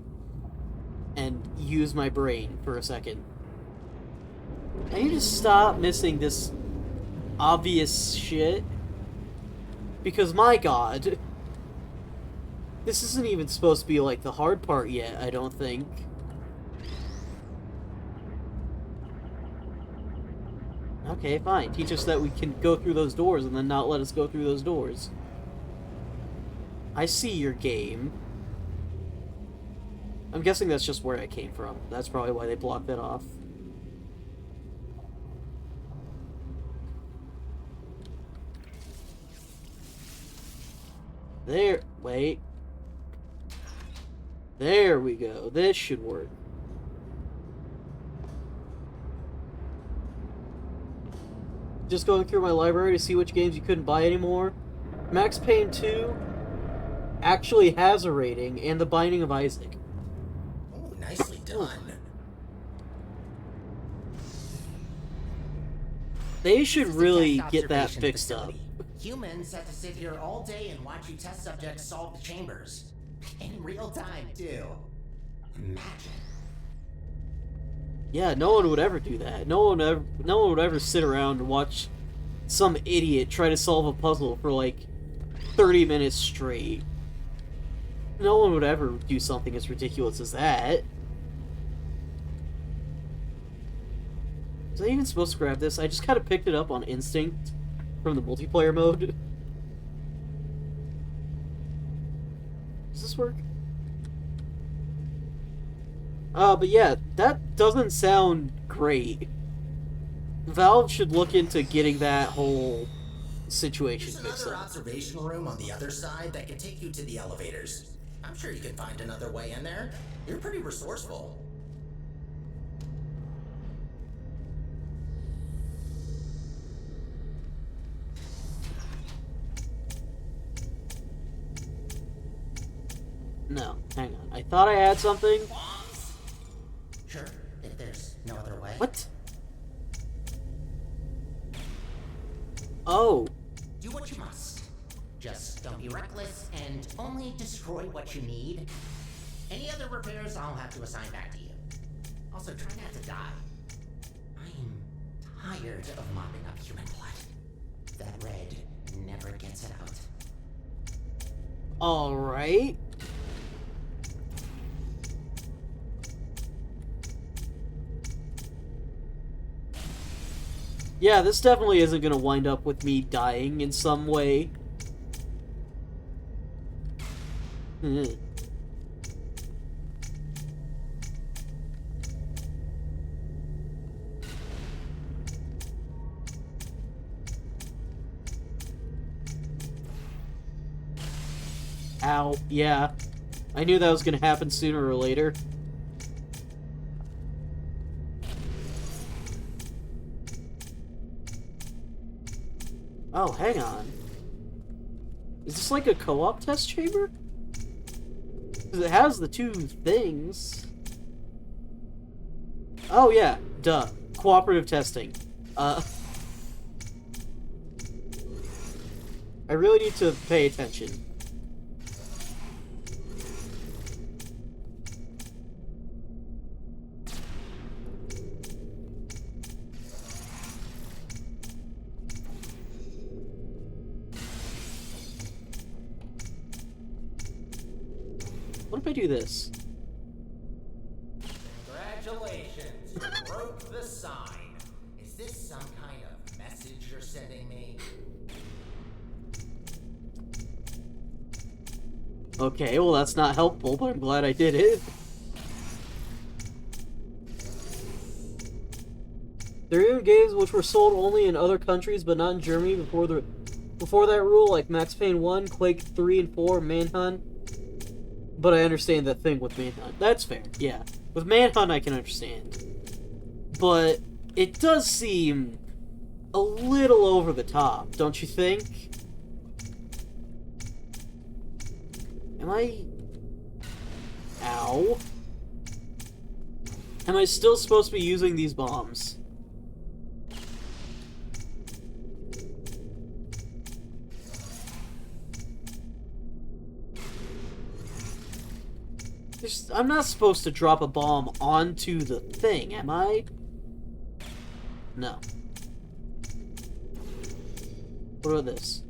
and use my brain for a second. I need to stop missing this obvious shit. Because, my god, this isn't even supposed to be, like, the hard part yet, I don't think. Okay, fine. Teach us that we can go through those doors and then not let us go through those doors. I see your game. I'm guessing that's just where I came from. That's probably why they blocked that off. There, wait. There we go. This should work. Just going through my library to see which games you couldn't buy anymore. Max Payne 2 actually has a rating, and The Binding of Isaac. Oh, nicely done. They should This is a really test get that observation fixed up. facility. Humans have to sit here all day and watch you test subjects solve the chambers. In real time, too. Imagine. Yeah, no one would ever do that. No one would ever sit around and watch some idiot try to solve a puzzle for like 30 minutes straight. No one would ever do something as ridiculous as that. Was I even supposed to grab this? I just kind of picked it up on instinct from the multiplayer mode. Does this work? But yeah, that doesn't sound great. Valve should look into getting that whole situation There's fixed another up. observation room on the other side that can take you to the elevators. I'm sure you can find another way in there. You're pretty resourceful. No, hang on. I thought I had something. Sure, if there's no other way. What? Oh. Do what you must. Just don't be reckless and only destroy what you need. Any other repairs I'll have to assign back to you. Also, try not to die. I'm tired of mopping up human blood. That red never gets it out. Alright. Yeah, this definitely isn't gonna wind up with me dying in some way. Ow. Yeah. I knew that was gonna happen sooner or later. Oh, hang on. Is this like a co-op test chamber? Because it has the two things. Oh, yeah. Duh. Cooperative testing. I really need to pay attention. What if I do this? Congratulations, you broke the sign. Is this some kind of message you're sending me? Okay, well that's not helpful, but I'm glad I did it. There are even games which were sold only in other countries but not in Germany before that rule, like Max Payne 1, Quake 3 and 4, Manhunt. But I understand that thing with Manhunt. That's fair, yeah. With Manhunt I can understand. But it does seem a little over the top, don't you think? Am I... Ow. Am I still supposed to be using these bombs? I'm not supposed to drop a bomb onto the thing, am I? No. What about this?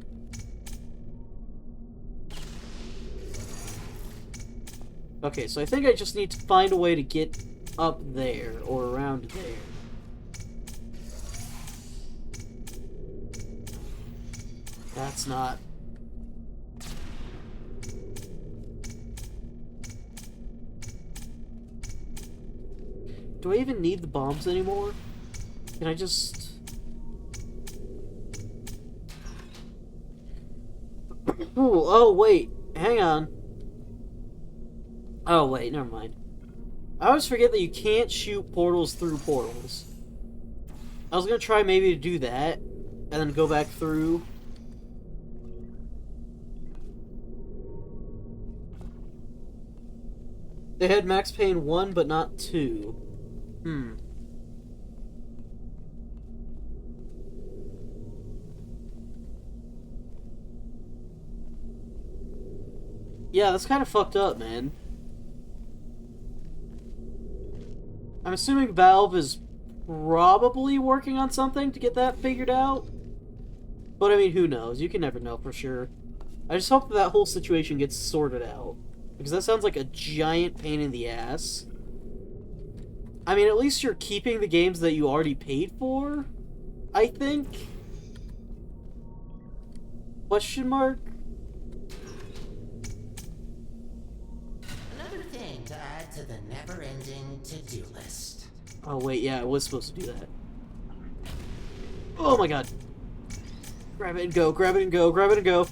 Okay, so I think I just need to find a way to get up there, or around there. That's not... Do I even need the bombs anymore? Can I just... Ooh, oh, wait. Hang on. Oh, wait, never mind. I always forget that you can't shoot portals through portals. I was gonna try maybe to do that, and then go back through. They had Max Payne 1, but not 2. Yeah, that's kind of fucked up, man. I'm assuming Valve is probably working on something to get that figured out. But I mean, who knows? You can never know for sure. I just hope that whole situation gets sorted out. Because that sounds like a giant pain in the ass. I mean, at least you're keeping the games that you already paid for, I think? Question mark? Another thing to add to the never-ending to-do list. Oh, wait, yeah, I was supposed to do that. Oh my god. Grab it and go, grab it and go, grab it and go.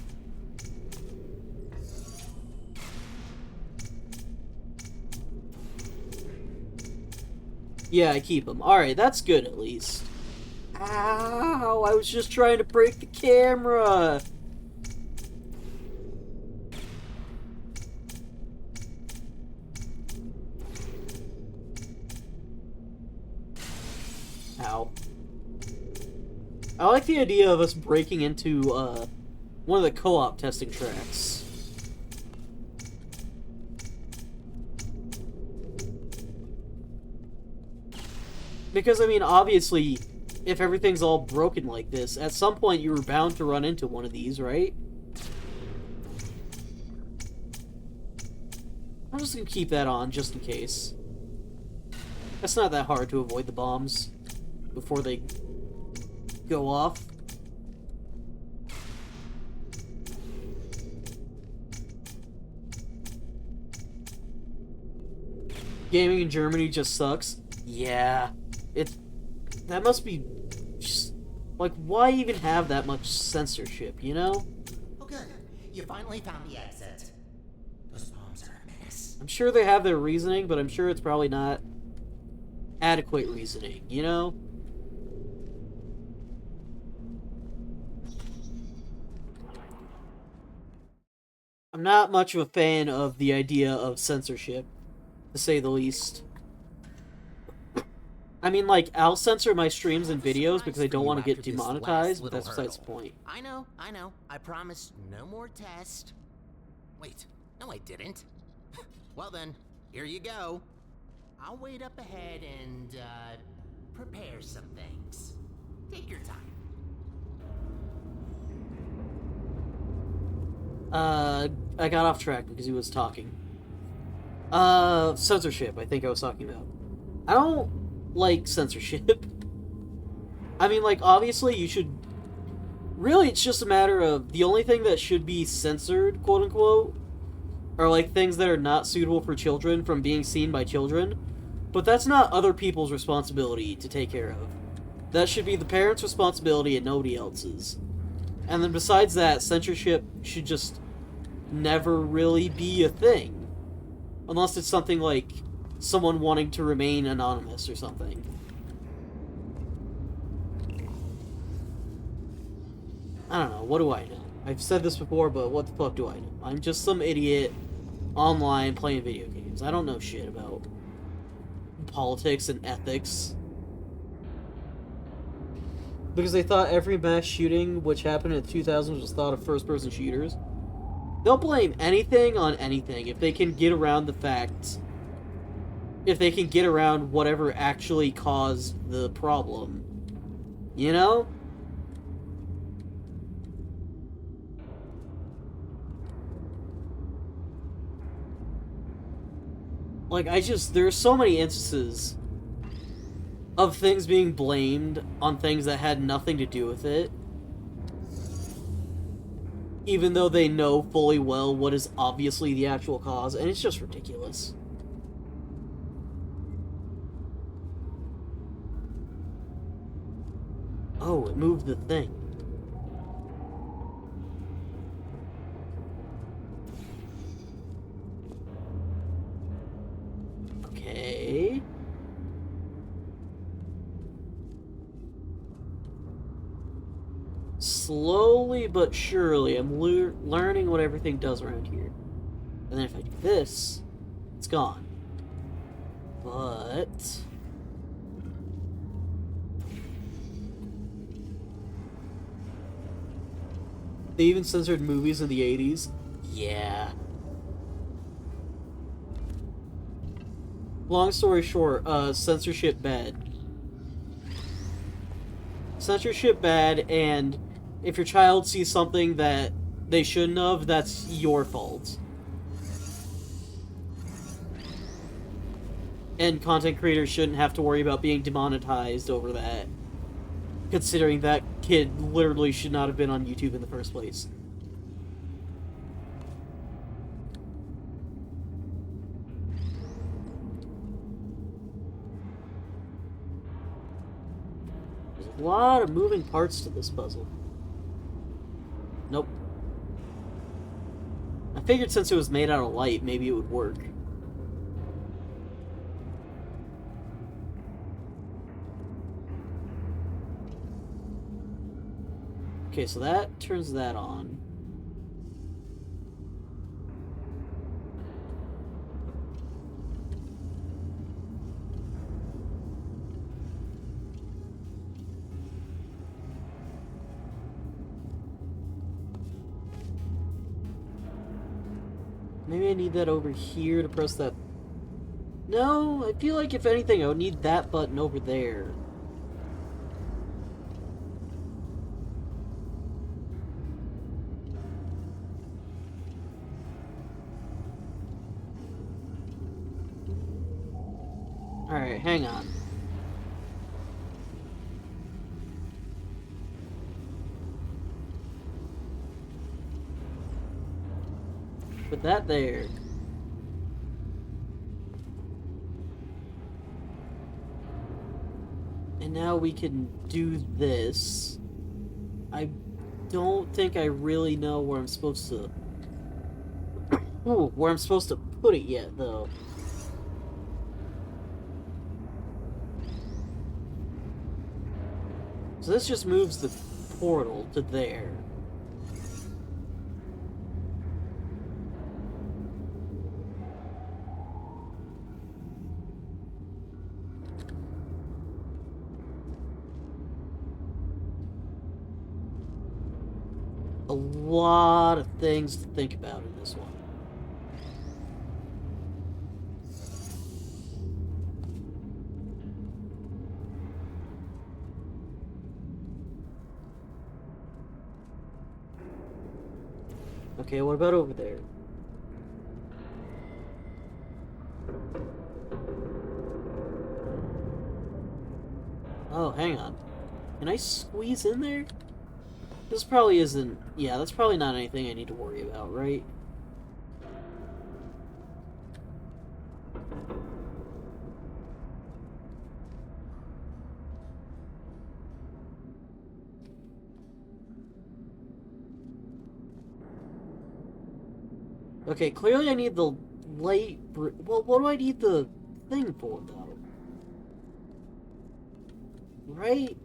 Yeah, I keep them. Alright, that's good at least. Ow, I was just trying to break the camera. Ow. I like the idea of us breaking into, one of the co-op testing tracks. Because, I mean, obviously, if everything's all broken like this, at some point you were bound to run into one of these, right? I'm just gonna keep that on, just in case. It's not that hard to avoid the bombs before they go off. Gaming in Germany just sucks. Yeah. That must be just, like, why even have that much censorship, you know? Oh good, you finally found the exit. Those bombs are a menace. I'm sure they have their reasoning, but I'm sure it's probably not adequate reasoning, you know? I'm not much of a fan of the idea of censorship, to say the least. I mean, like, I'll censor my streams and videos because I don't want to get demonetized, but that's besides the point. I know. I promised no more test. Wait, no I didn't. Well then, here you go. I'll wait up ahead and, prepare some things. Take your time. I got off track because he was talking. Censorship, I think I was talking about. I don't like censorship. I mean, like, obviously you should... Really, it's just a matter of the only thing that should be censored, quote-unquote, are, like, things that are not suitable for children from being seen by children. But that's not other people's responsibility to take care of. That should be the parents' responsibility and nobody else's. And then besides that, censorship should just never really be a thing. Unless it's something like someone wanting to remain anonymous or something. I don't know, what do I know? I've said this before, but what the fuck do I know? I'm just some idiot online playing video games. I don't know shit about politics and ethics. Because they thought every mass shooting which happened in the 2000s was thought of first-person shooters. They'll blame anything on anything if they can get around the facts. If they can get around whatever actually caused the problem. You know? Like, there are so many instances of things being blamed on things that had nothing to do with it. Even though they know fully well what is obviously the actual cause, and it's just ridiculous. Oh, it moved the thing. Okay. Slowly but surely, I'm learning what everything does around here. And then if I do this, it's gone. But... they even censored movies in the 80s? Yeah. Long story short, censorship bad. Censorship bad, and if your child sees something that they shouldn't have, that's your fault. And content creators shouldn't have to worry about being demonetized over that. Considering that kid literally should not have been on YouTube in the first place. There's a lot of moving parts to this puzzle. Nope. I figured since it was made out of light, maybe it would work. Okay, so that turns that on. Maybe I need that over here to press that. No, I feel like if anything, I would need that button over there. Alright, hang on. Put that there. And now we can do this. I don't think I really know where I'm supposed to... Ooh, where I'm supposed to put it yet, though. So this just moves the portal to there. A lot of things to think about in this one. Okay, what about over there? Oh, hang on. Can I squeeze in there? This probably isn't... Yeah, that's probably not anything I need to worry about, right? Okay, clearly I need the light... Well, what do I need the thing for, though? Right?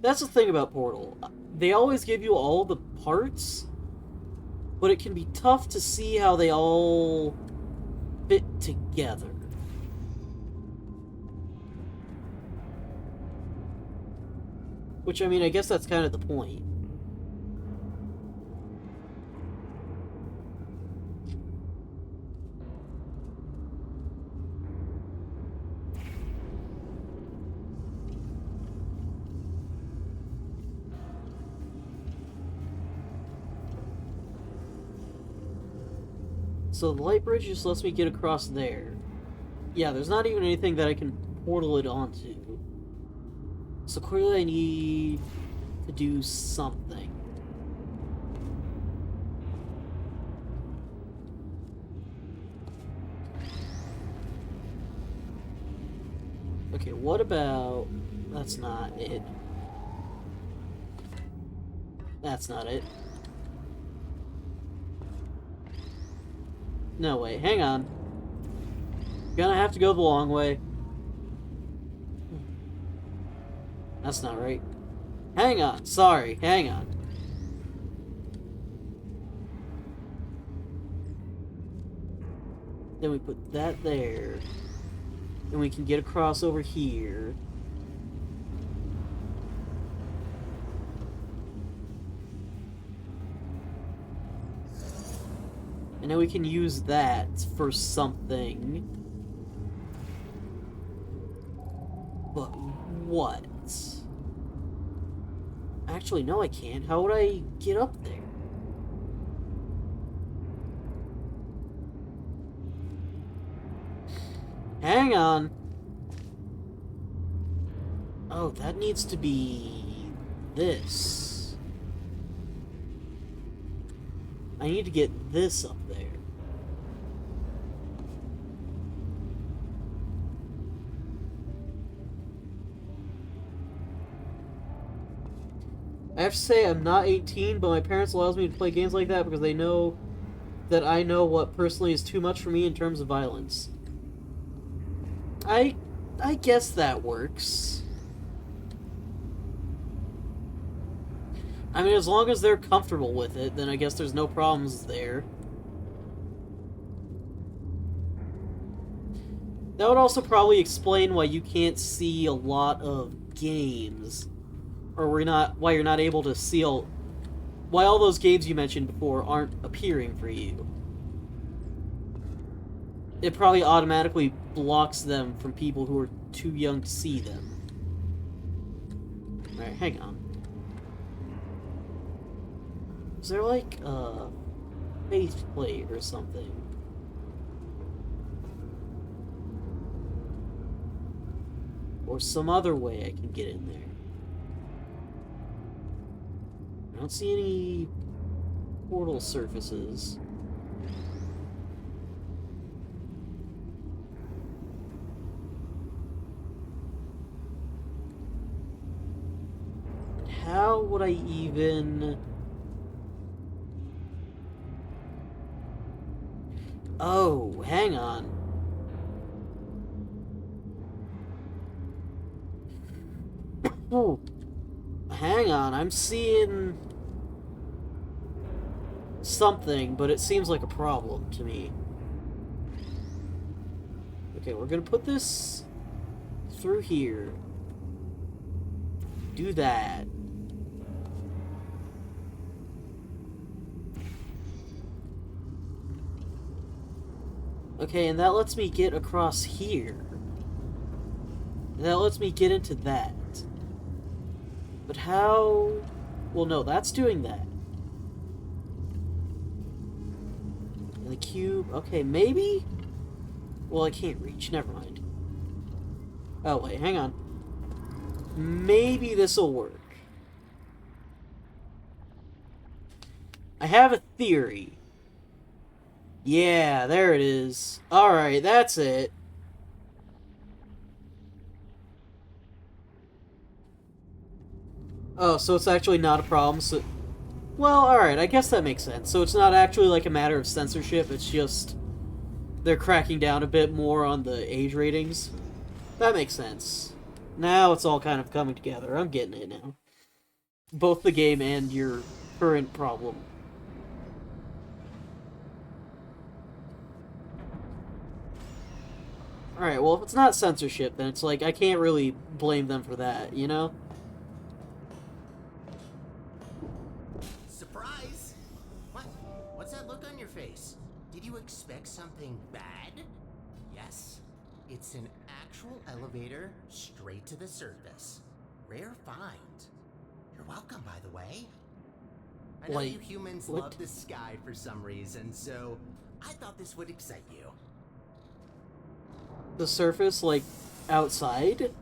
That's the thing about Portal. They always give you all the parts, but it can be tough to see how they all fit together. Which, I mean, I guess that's kind of the point. So the light bridge just lets me get across there. Yeah, there's not even anything that I can portal it onto. So clearly I need to do something. Okay, what about... That's not it. That's not it. No way, hang on. Gonna have to go the long way. That's not right. Hang on, sorry, hang on. Then we put that there. And we can get across over here. And then we can use that for something. But what? Actually, no I can't. How would I get up there? Hang on. Oh, that needs to be this. I need to get this up there. I have to say I'm not 18, but my parents allows me to play games like that because they know that I know what personally is too much for me in terms of violence. I guess that works. I mean, as long as they're comfortable with it, then I guess there's no problems there. That would also probably explain why you can't see a lot of games. Or why you're not able to see why all those games you mentioned before aren't appearing for you. It probably automatically blocks them from people who are too young to see them. Alright, hang on. Is there like a faith plate or something? Or some other way I can get in there? I don't see any portal surfaces. How would I even... Oh, hang on. Oh, hang on. I'm seeing something, but it seems like a problem to me. Okay, we're gonna put this through here. Do that. Okay, and that lets me get across here. That lets me get into that. But how... Well, no, that's doing that. And the cube... Okay, maybe? Well, I can't reach. Never mind. Oh, wait, hang on. Maybe this'll work. I have a theory. Yeah, there it is. Alright, that's it. Oh, so it's actually not a problem, so... Well, alright, I guess that makes sense. So it's not actually like a matter of censorship, it's just... They're cracking down a bit more on the age ratings. That makes sense. Now it's all kind of coming together. I'm getting it now. Both the game and your current problem. Alright, well, if it's not censorship, then it's like, I can't really blame them for that, you know? Surprise! What? What's that look on your face? Did you expect something bad? Yes. It's an actual elevator straight to the surface. Rare find. You're welcome, by the way. I know Like, you humans what? love the sky for some reason, so I thought this would excite you. The surface, like, outside?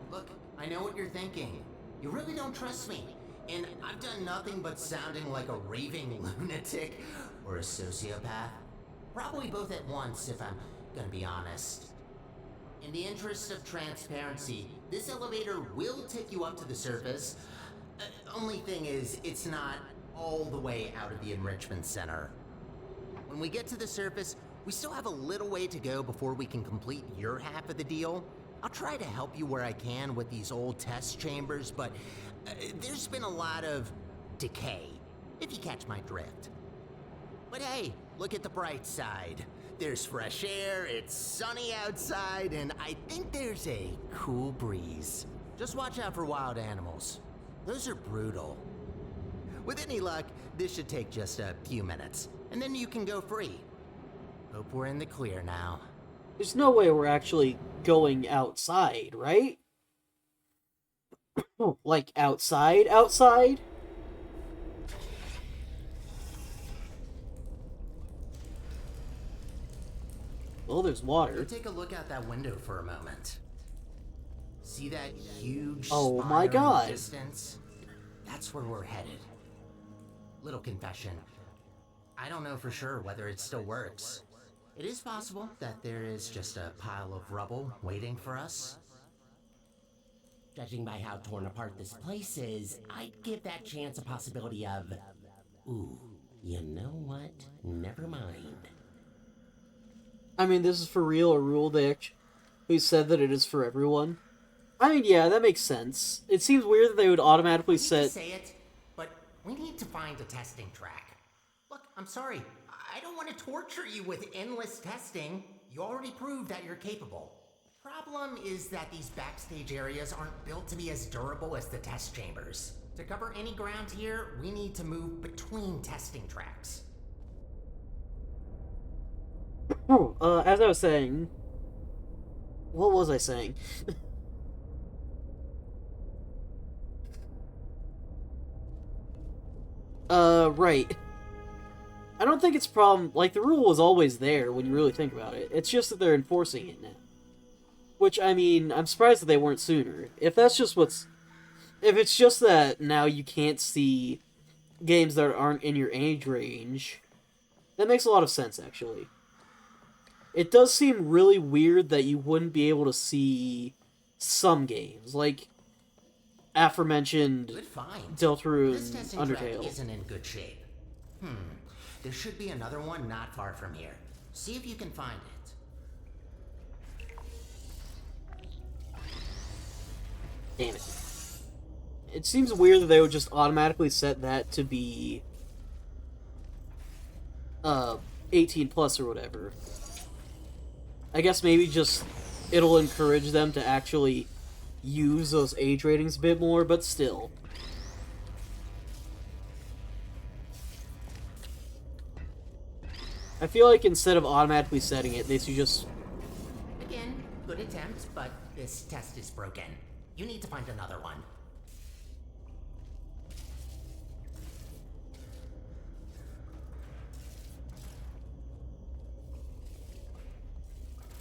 Look, I know what you're thinking. You really don't trust me. And I've done nothing but sounding like a raving lunatic or a sociopath. Probably both at once, if I'm gonna be honest. In the interest of transparency, this elevator will take you up to the surface. Only thing is, it's not all the way out of the enrichment center. When we get to the surface, we still have a little way to go before we can complete your half of the deal. I'll try to help you where I can with these old test chambers, but there's been a lot of decay, if you catch my drift. But hey, look at the bright side. There's fresh air, it's sunny outside, and I think there's a cool breeze. Just watch out for wild animals. Those are brutal. With any luck, this should take just a few minutes, and then you can go free. Hope we're in the clear now. There's no way we're actually going outside, right? Like, outside? Outside? Well, there's Go water. take a look out that window for a moment. See that huge Oh spire my in the God. distance? That's where we're headed. Little confession. I don't know for sure whether it still works. It is possible that there is just a pile of rubble waiting for us. Judging by how torn apart this place is, I'd give that chance a possibility of... Ooh, you know what? Never mind. I mean, this is for real a rule they said that it is for everyone. I mean, yeah, that makes sense. It seems weird that they would automatically I hate to set... say it, but we need to find a testing track. Look, I'm sorry. I don't want to torture you with endless testing. You already proved that you're capable. Problem is that these backstage areas aren't built to be as durable as the test chambers. To cover any ground here, we need to move between testing tracks. as I was saying... What was I saying? Right. I don't think it's a problem. Like, the rule was always there when you really think about it. It's just that they're enforcing it now. Which, I mean, I'm surprised that they weren't sooner. If that's just what's... If it's just that now you can't see games that aren't in your age range. That makes a lot of sense, actually. It does seem really weird that you wouldn't be able to see some games, like aforementioned Good find. Deltarune This testing track Undertale. isn't in good shape. There should be another one not far from here. See if you can find it. Damn it. It seems weird that they would just automatically set that to be 18 plus or whatever. I guess maybe just it'll encourage them to actually use those age ratings a bit more, but still. I feel like instead of automatically setting it, they should just... Again, good attempt, but this test is broken. You need to find another one.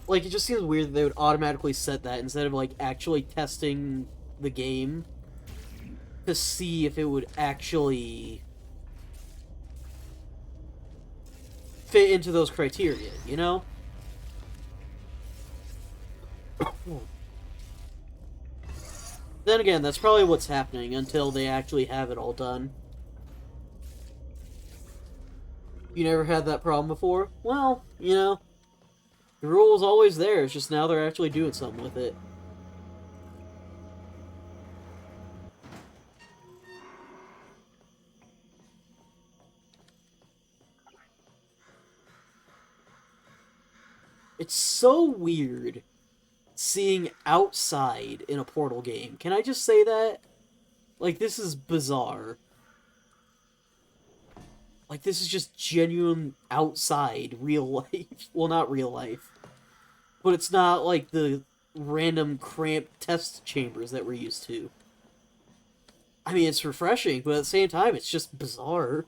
Like, it just seems weird that they would automatically set that instead of, like, actually testing the game to see if it would actually fit into those criteria, you know? Then again, that's probably what's happening until they actually have it all done. You never had that problem before? Well, you know, the rule is always there, it's just now they're actually doing something with it. It's so weird seeing outside in a Portal game. Can I just say that? Like, this is bizarre. Like, this is just genuine outside real life. Well, not real life. But it's not like the random cramped test chambers that we're used to. I mean, it's refreshing, but at the same time, it's just bizarre.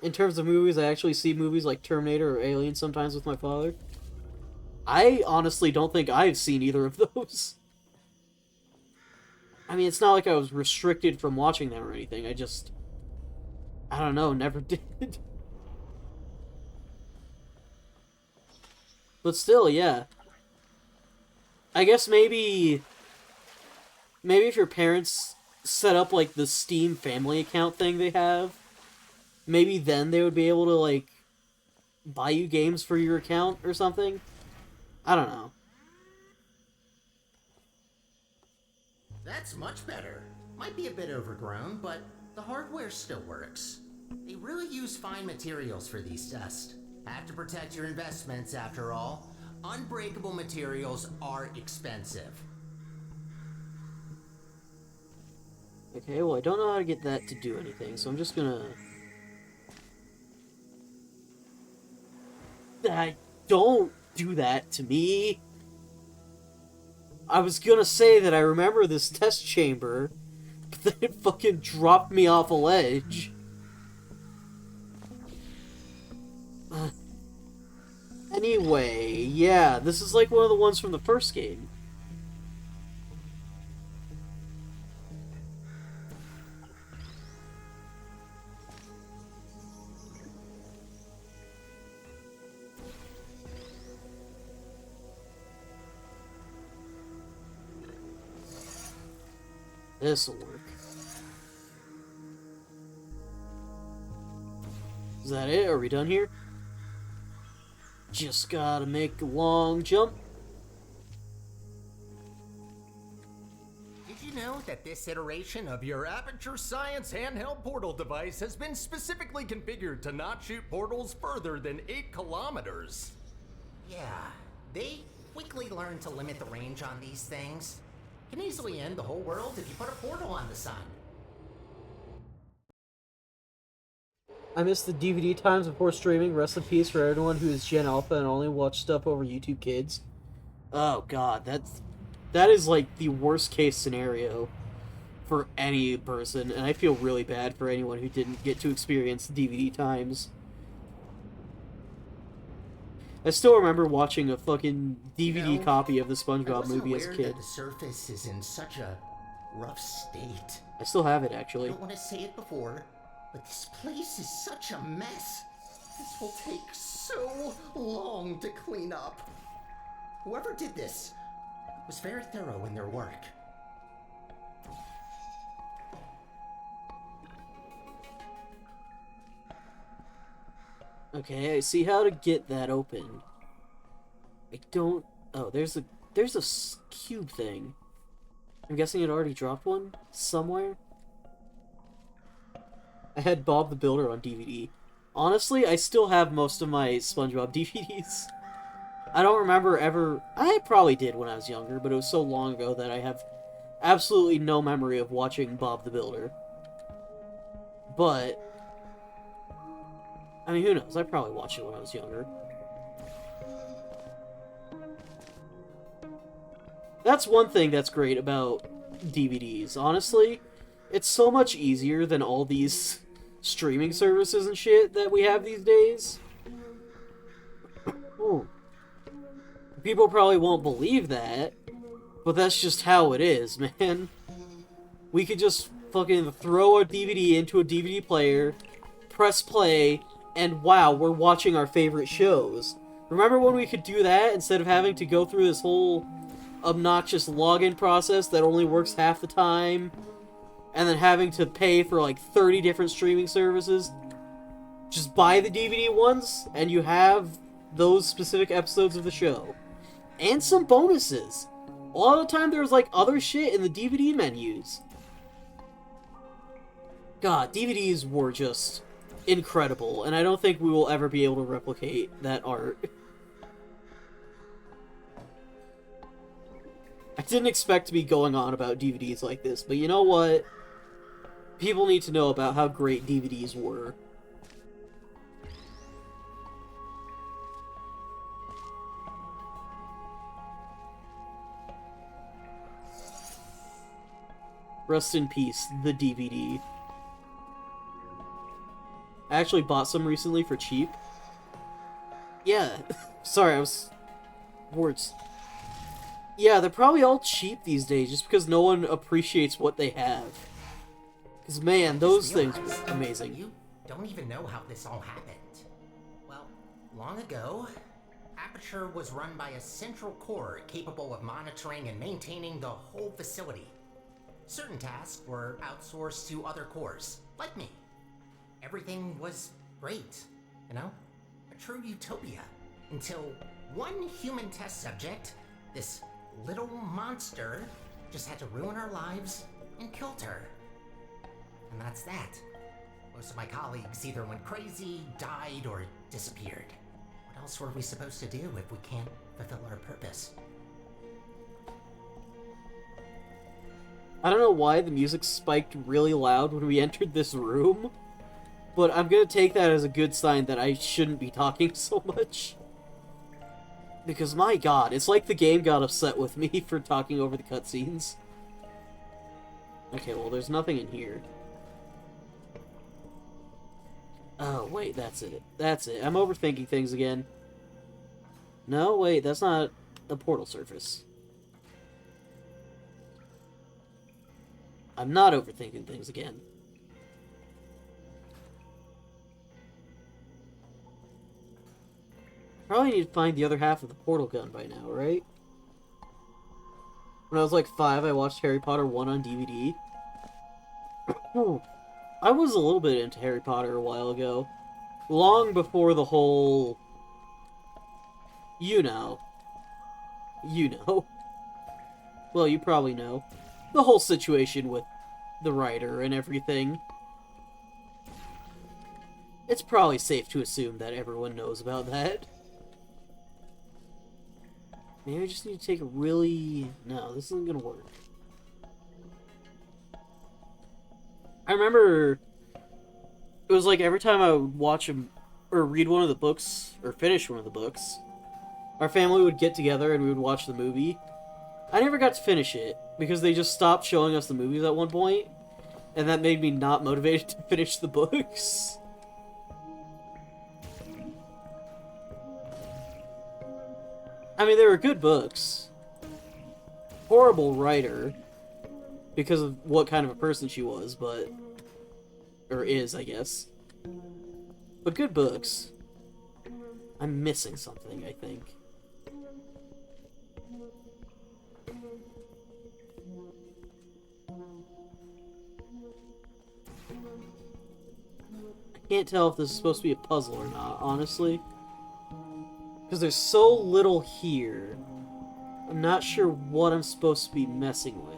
In terms of movies, I actually see movies like Terminator or Alien sometimes with my father. I honestly don't think I've seen either of those. I mean, it's not like I was restricted from watching them or anything. I don't know, never did. But still, yeah. I guess maybe if your parents set up, like, the Steam family account thing they have, maybe then they would be able to, like, buy you games for your account or something? I don't know. That's much better. Might be a bit overgrown, but the hardware still works. They really use fine materials for these tests. Have to protect your investments, after all. Unbreakable materials are expensive. Okay, well, I don't know how to get that to do anything, so I'm just gonna... Don't do that to me! I was gonna say that I remember this test chamber, but then it fucking dropped me off a ledge. Anyway, yeah, this is like one of the ones from the first game. This'll work. Is that it? Are we done here? Just gotta make a long jump. Did you know that this iteration of your Aperture Science handheld portal device has been specifically configured to not shoot portals further than 8 kilometers? Yeah, they quickly learned to limit the range on these things. Can easily end the whole world if you put a portal on the sun. I missed the DVD times before streaming. Rest in peace for everyone who is Gen Alpha and only watch stuff over YouTube Kids. Oh god, that is like the worst case scenario for any person, and I feel really bad for anyone who didn't get to experience DVD times. I still remember watching a fucking DVD copy of the SpongeBob movie as a kid. That the surface is in such a rough state. I still have it, I actually. don't want to say it before, but this place is such a mess. This will take so long to clean up. Whoever did this was very thorough in their work. Okay, I see how to get that open. I don't... Oh, there's a cube thing. I'm guessing it already dropped one somewhere. I had Bob the Builder on DVD. Honestly, I still have most of my SpongeBob DVDs. I don't remember ever... I probably did when I was younger, but it was so long ago that I have absolutely no memory of watching Bob the Builder. But... I mean, who knows? I probably watched it when I was younger. That's one thing that's great about DVDs. Honestly, it's so much easier than all these streaming services and shit that we have these days. Ooh. People probably won't believe that, but that's just how it is, man. We could just fucking throw a DVD into a DVD player, press play, and wow, we're watching our favorite shows. Remember when we could do that instead of having to go through this whole obnoxious login process that only works half the time, and then having to pay for like 30 different streaming services? Just buy the DVD once, and you have those specific episodes of the show. And some bonuses. A lot of the time there's like other shit in the DVD menus. God, DVDs were just incredible, and I don't think we will ever be able to replicate that art. I didn't expect to be going on about DVDs like this, but you know what? People need to know about how great DVDs were. Rest in peace, the DVD. I actually bought some recently for cheap. Yeah, sorry, I was... words. Yeah, they're probably all cheap these days just because no one appreciates what they have. Because, man, those things were amazing. You don't even know how this all happened. Well, long ago, Aperture was run by a central core capable of monitoring and maintaining the whole facility. Certain tasks were outsourced to other cores, like me. Everything was great, you know? A true utopia. Until one human test subject, this little monster, just had to ruin our lives and killed her. And that's that. Most of my colleagues either went crazy, died, or disappeared. What else were we supposed to do if we can't fulfill our purpose? I don't know why the music spiked really loud when we entered this room, but I'm gonna take that as a good sign that I shouldn't be talking so much. Because my god, it's like the game got upset with me for talking over the cutscenes. Okay, well there's nothing in here. Oh, wait, that's it. That's it. I'm overthinking things again. No, wait, that's not a portal surface. I'm not overthinking things again. Probably need to find the other half of the portal gun by now, right? When I was like 5, I watched Harry Potter 1 on DVD. I was a little bit into Harry Potter a while ago. Long before the whole... You know. You know. Well, you probably know. The whole situation with the writer and everything. It's probably safe to assume that everyone knows about that. Maybe I just need to take a really... No, this isn't gonna work. I remember... It was like every time I would watch or read one of the books, or finish one of the books, our family would get together and we would watch the movie. I never got to finish it, because they just stopped showing us the movies at one point, and that made me not motivated to finish the books. I mean, they were good books. Horrible writer. because of what kind of a person she was, but... Or is, I guess. But good books. I'm missing something, I think. I can't tell if this is supposed to be a puzzle or not, honestly. Because there's so little here. I'm not sure what I'm supposed to be messing with.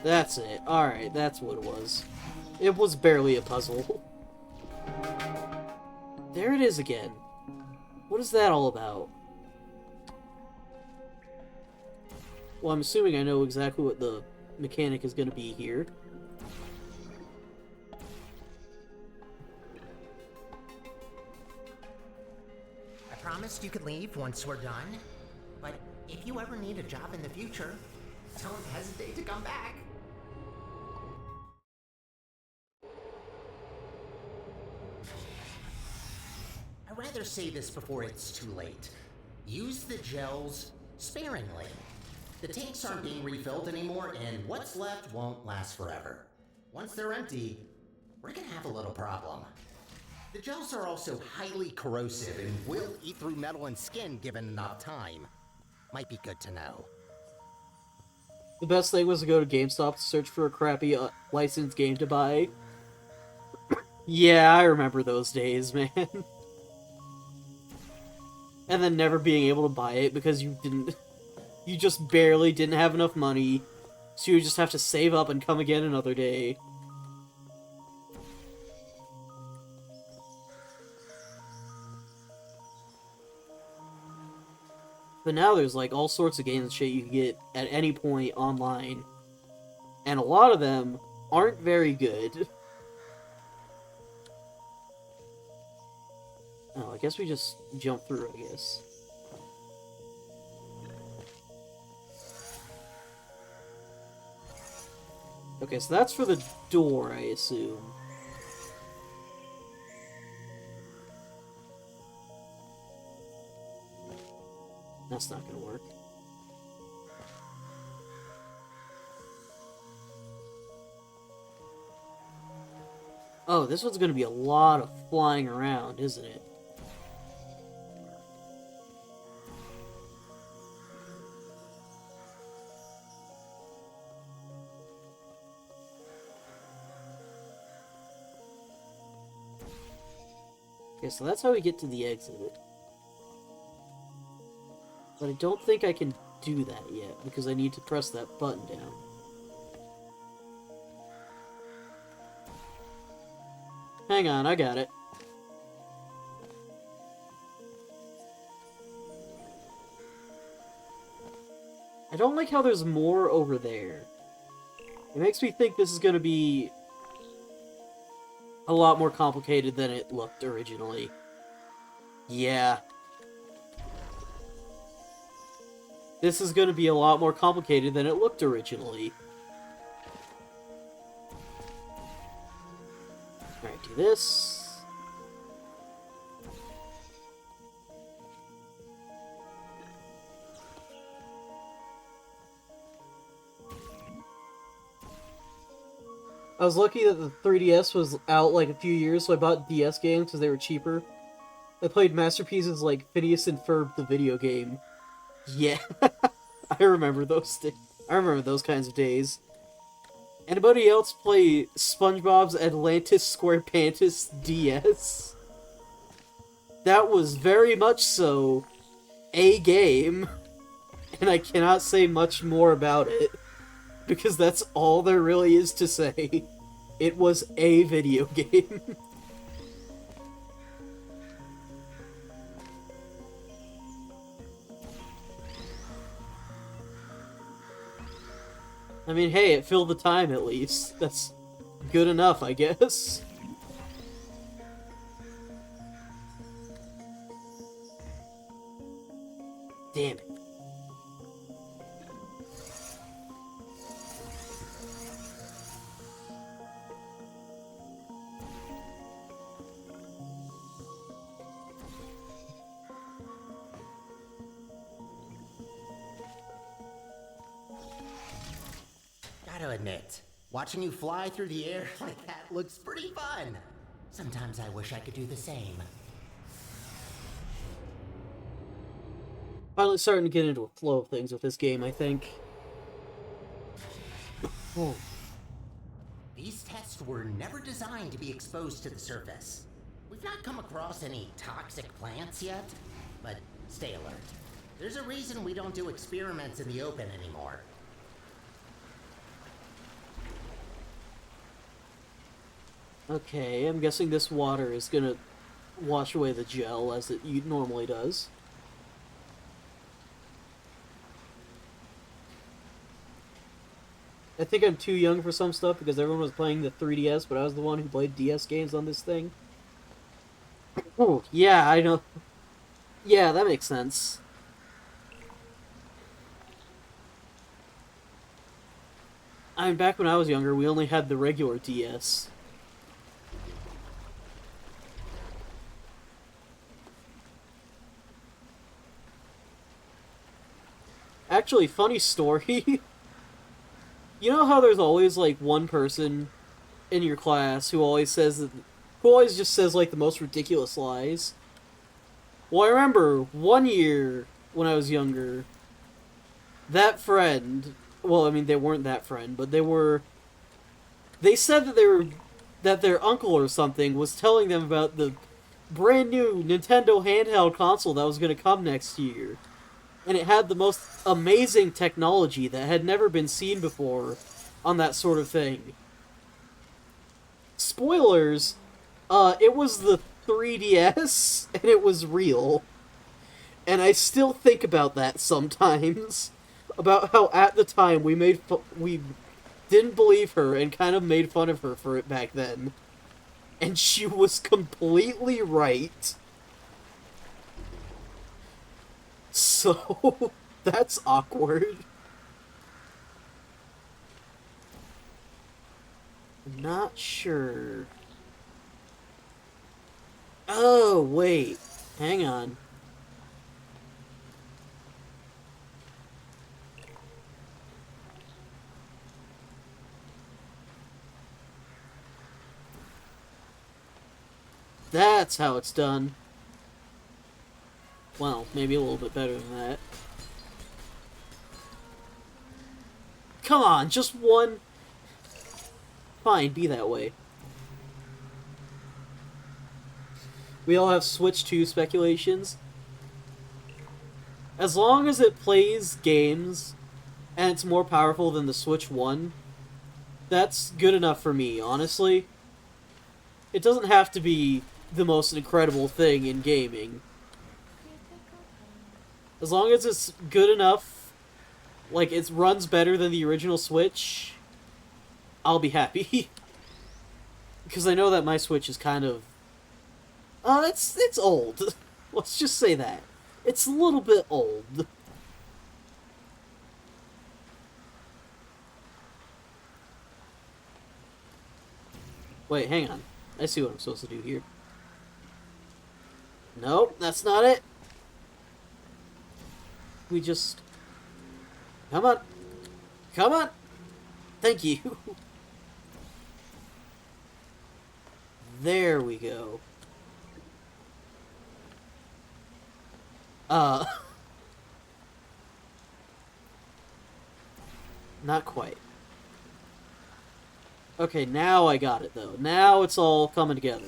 That's it. Alright, that's what it was. It was barely a puzzle. There it is again. What is that all about? Well, I'm assuming I know exactly what the mechanic is going to be here. I promised you could leave once we're done, but if you ever need a job in the future, don't hesitate to come back. I'd rather say this before it's too late. Use the gels sparingly. The tanks aren't being refilled anymore, and what's left won't last forever. Once they're empty, we're gonna have a little problem. The gels are also highly corrosive and will eat through metal and skin given enough time. Might be good to know. The best thing was to go to GameStop to search for a crappy licensed game to buy. Yeah, I remember those days, man. And then never being able to buy it because you just barely didn't have enough money, so you just have to save up and come again another day. But now there's like all sorts of games and shit you can get at any point online. And a lot of them aren't very good. Oh, I guess we just jump through, I guess. Okay, so that's for the door, I assume. That's not gonna work. Oh, this one's gonna be a lot of flying around, isn't it? Okay, so that's how we get to the exit. But I don't think I can do that yet, because I need to press that button down. Hang on, I got it. I don't like how there's more over there. It makes me think this is gonna be a lot more complicated than it looked originally. Yeah. This is gonna be a lot more complicated than it looked originally. Alright, do this. I was lucky that the 3DS was out like a few years, so I bought DS games because they were cheaper. I played masterpieces like Phineas and Ferb the video game. Yeah, I remember those I remember those kinds of days. Anybody else play SpongeBob's Atlantis SquarePantis DS? That was very much so a game, and I cannot say much more about it, because that's all there really is to say. It was a video game. I mean, hey, it filled the time at least. That's good enough, I guess. Damn it. gotta admit, watching you fly through the air like that looks pretty fun. Sometimes I wish I could do the same. Finally starting to get into a flow of things with this game, I think. Oh. These tests were never designed to be exposed to the surface. We've not come across any toxic plants yet, but stay alert. There's a reason we don't do experiments in the open anymore. Okay, I'm guessing this water is gonna wash away the gel as it normally does. I think I'm too young for some stuff because everyone was playing the 3DS, but I was the one who played DS games on this thing. Oh, yeah, I know. Yeah, that makes sense. I mean, back when I was younger, we only had the regular DS. Actually, funny story. You know how there's always, like, one person in your class who always just says, like, the most ridiculous lies? Well, I remember one year when I was younger, that friend, well, I mean, they weren't that friend, but they said that their uncle or something was telling them about the brand new Nintendo handheld console that was going to come next year. And it had the most amazing technology that had never been seen before on that sort of thing. Spoilers, it was the 3DS, and it was real. And I still think about that sometimes. About how at the time we didn't believe her and kind of made fun of her for it back then. And she was completely right. So, that's awkward. I'm not sure. Oh, wait. Hang on. That's how it's done. Well, maybe a little bit better than that. Come on, just one. Fine, be that way. We all have Switch 2 speculations. As long as it plays games and it's more powerful than the Switch 1, that's good enough for me, honestly. It doesn't have to be the most incredible thing in gaming. As long as it's good enough, like it runs better than the original Switch, I'll be happy. Because I know that my Switch is kind of... it's old. Let's just say that. It's a little bit old. Wait, hang on. I see what I'm supposed to do here. Nope, that's not it. We just... Come on. Come on. Thank you. There we go. Not quite. Okay, now I got it, though. Now it's all coming together.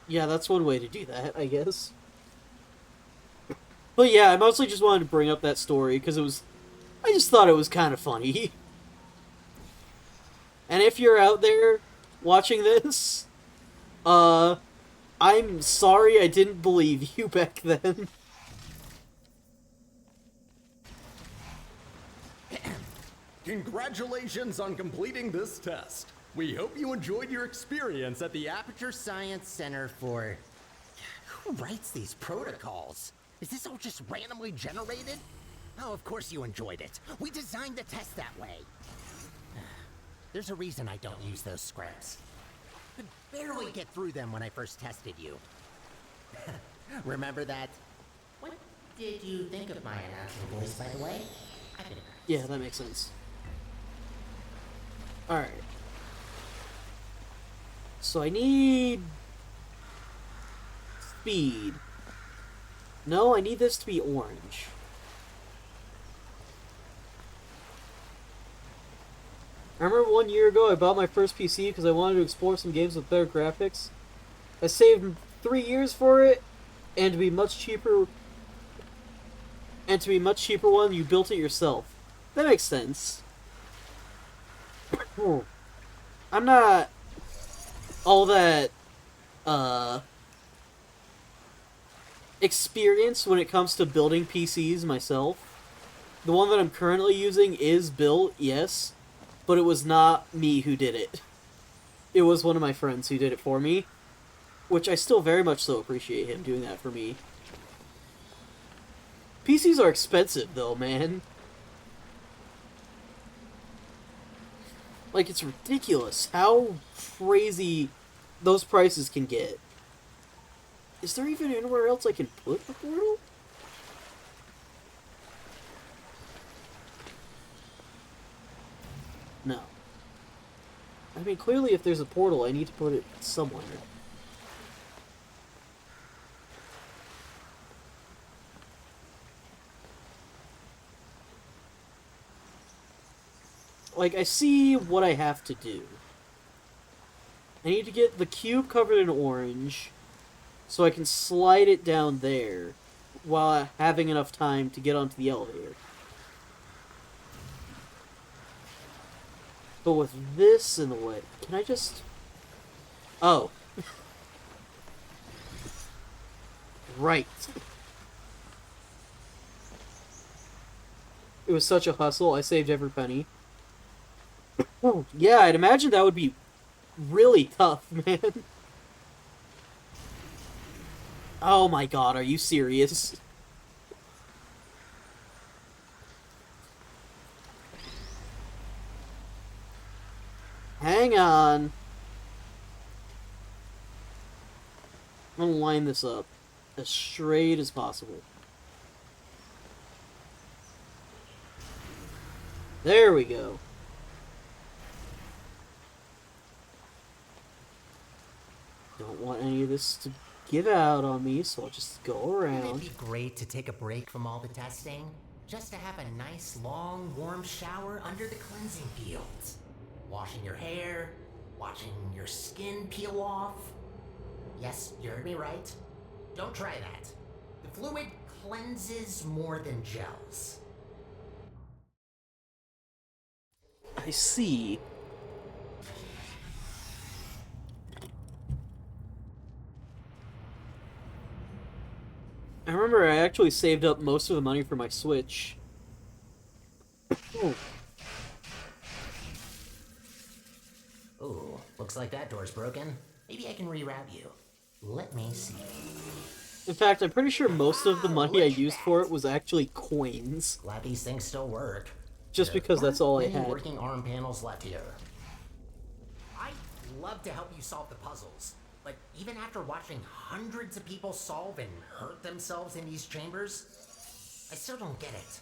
Yeah, that's one way to do that, I guess. But yeah, I mostly just wanted to bring up that story, because I just thought it was kind of funny. And if you're out there watching this, I'm sorry I didn't believe you back then. Congratulations on completing this test. We hope you enjoyed your experience at the Aperture Science Center for... Who writes these protocols? Is this all just randomly generated? Oh, of course you enjoyed it. We designed the test that way. There's a reason I don't use those scripts. Could barely get through them when I first tested you. Remember that? What did you think of my announcing voice, by the way? I didn't. Yeah, that makes sense. Alright. So I need... speed. No, I need this to be orange. I remember 1 year ago I bought my first PC because I wanted to explore some games with better graphics. I saved 3 years for it, and to be much cheaper one, you built it yourself. That makes sense. I'm not all that experienced when it comes to building PCs myself. The one that I'm currently using is built, yes, but it was not me who did it. It was one of my friends who did it for me, which I still very much so appreciate him doing that for me. PCs are expensive, though, man. Like, it's ridiculous how crazy those prices can get. Is there even anywhere else I can put a portal? No. I mean, clearly if there's a portal, I need to put it somewhere. Like, I see what I have to do. I need to get the cube covered in orange, so I can slide it down there, while having enough time to get onto the elevator. But with this in the way, can I just... Oh. Right. It was such a hustle, I saved every penny. Oh, yeah, I'd imagine that would be really tough, man. Oh my god, are you serious? Hang on. I'm gonna line this up as straight as possible. There we go. Don't want any of this to give out on me, so I'll just go Wouldn't it around. be great to take a break from all the testing? Just to have a nice, long, warm shower under the cleansing fields. Washing your hair, watching your skin peel off. Yes, you heard me right. Don't try that. The fluid cleanses more than gels. I see. I remember I actually saved up most of the money for my Switch. Oh. Ooh, looks like that door's broken. Maybe I can reroute you. Let me see. In fact, I'm pretty sure most of the money I used for it was actually coins. Glad these things still work. Just because that's all I Many had. working arm panels left here. I'd love to help you solve the puzzles, but even after watching hundreds of people solve and hurt themselves in these chambers, I still don't get it.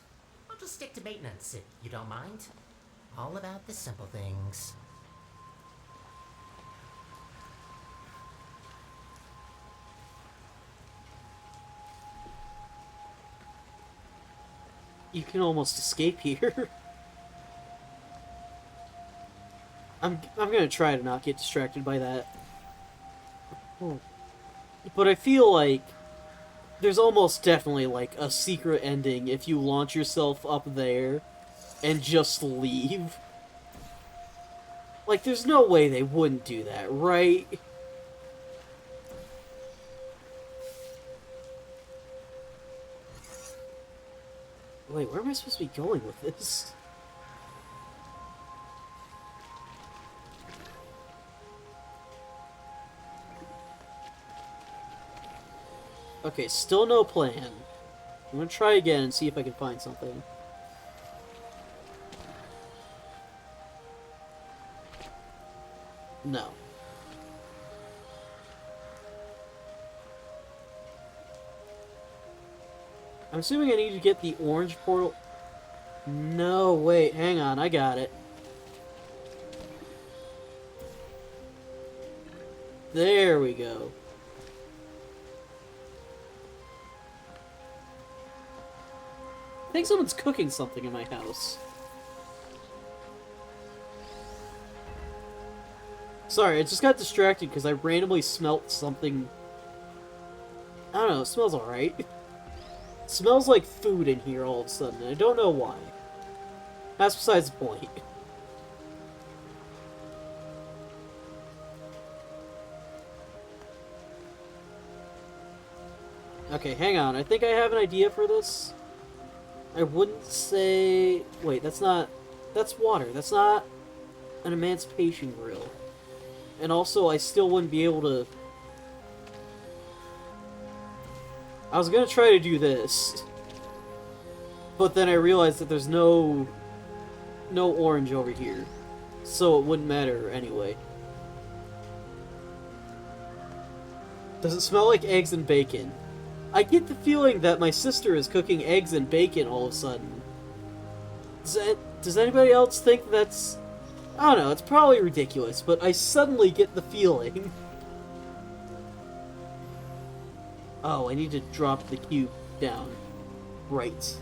I'll just stick to maintenance if you don't mind. All about the simple things. You can almost escape here. I'm gonna try to not get distracted by that. Oh. But I feel like there's almost definitely like a secret ending if you launch yourself up there and just leave. Like, there's no way they wouldn't do that, right? Wait, where am I supposed to be going with this? Okay, still no plan. I'm gonna try again and see if I can find something. No. I'm assuming I need to get the orange portal. No, wait, hang on, I got it. There we go. I think someone's cooking something in my house. Sorry, I just got distracted because I randomly smelt something. I don't know, it smells alright. It smells like food in here all of a sudden, and I don't know why. That's besides the point. Okay, hang on. I think I have an idea for this. I wouldn't say... Wait, that's not... That's water. That's not an emancipation grill. And also, I still wouldn't be able to... I was gonna try to do this. But then I realized that there's no orange over here. So it wouldn't matter anyway. Does it smell like eggs and bacon? I get the feeling that my sister is cooking eggs and bacon all of a sudden. Does anybody else think that's... I don't know, it's probably ridiculous, but I suddenly get the feeling. Oh, I need to drop the cube down. Right.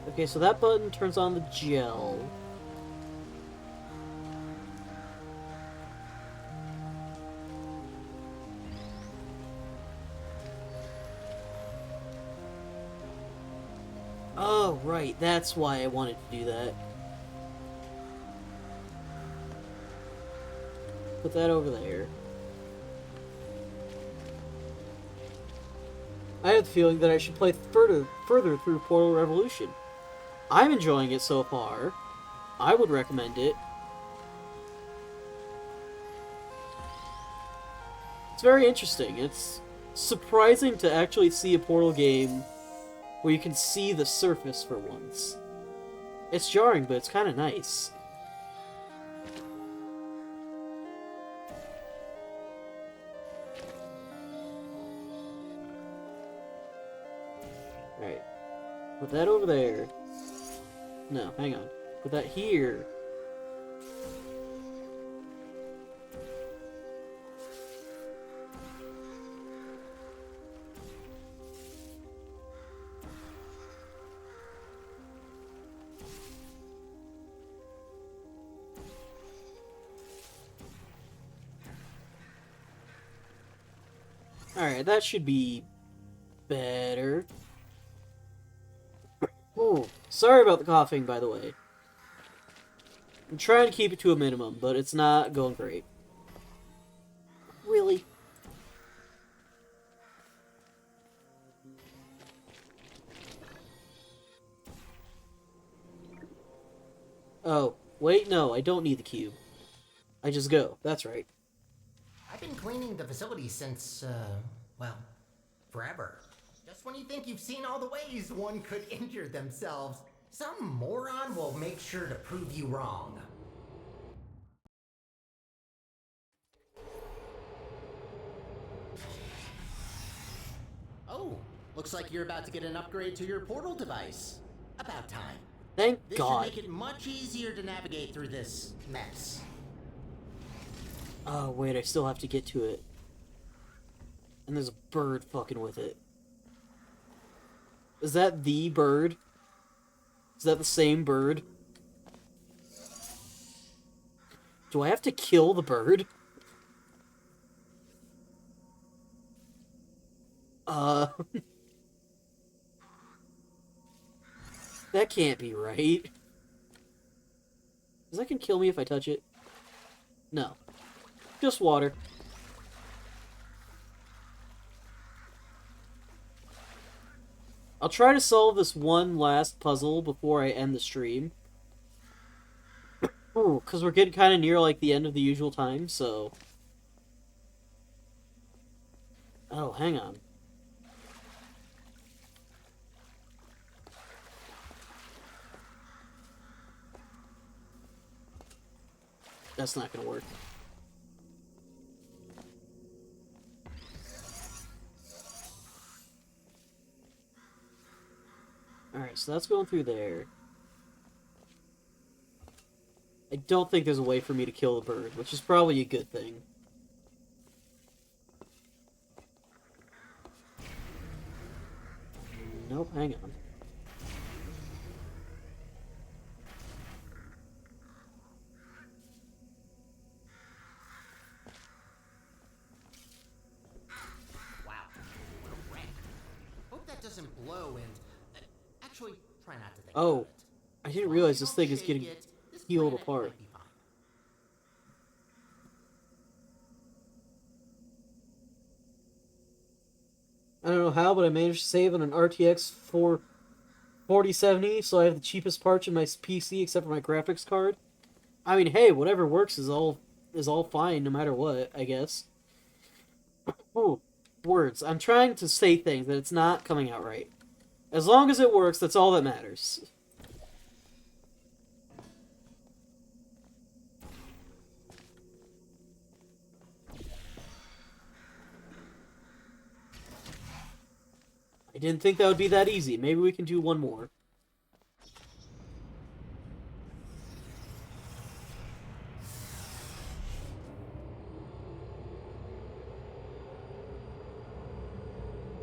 Okay, so that button turns on the gel. Oh, right, that's why I wanted to do that. Put that over there. I have the feeling that I should play further through Portal Revolution. I'm enjoying it so far. I would recommend it. It's very interesting. It's surprising to actually see a Portal game where you can see the surface for once. It's jarring, but it's kind of nice. Alright. Put that over there. No, hang on. Put that here. Alright, that should be better. Oh, sorry about the coughing, by the way. I'm trying to keep it to a minimum, but it's not going great. Really? Oh, wait, no, I don't need the cube. I just go. That's right. I've been cleaning the facility since, well, forever. Just when you think you've seen all the ways one could injure themselves, some moron will make sure to prove you wrong. Oh, looks like you're about to get an upgrade to your portal device. About time. Thank This God. should make it much easier to navigate through this mess. Oh, wait, I still have to get to it. And there's a bird fucking with it. Is that the bird? Is that the same bird? Do I have to kill the bird? That can't be right. Is that gonna kill me if I touch it? No. Just water. I'll try to solve this one last puzzle before I end the stream. Ooh, because we're getting kind of near, like, the end of the usual time, so... Oh, hang on. That's not gonna work. Alright, so that's going through there. I don't think there's a way for me to kill the bird, which is probably a good thing. Nope, hang on. Wow, what a wreck. Hope that doesn't blow and... actually, try not to think Oh, about it. I didn't realize this thing is getting peeled apart. I don't know how, but I managed to save on an RTX 4070, so I have the cheapest parts in my PC except for my graphics card. I mean, hey, whatever works is all fine, no matter what, I guess. Ooh, words. I'm trying to say things, but it's not coming out right. As long as it works, that's all that matters. I didn't think that would be that easy. Maybe we can do one more.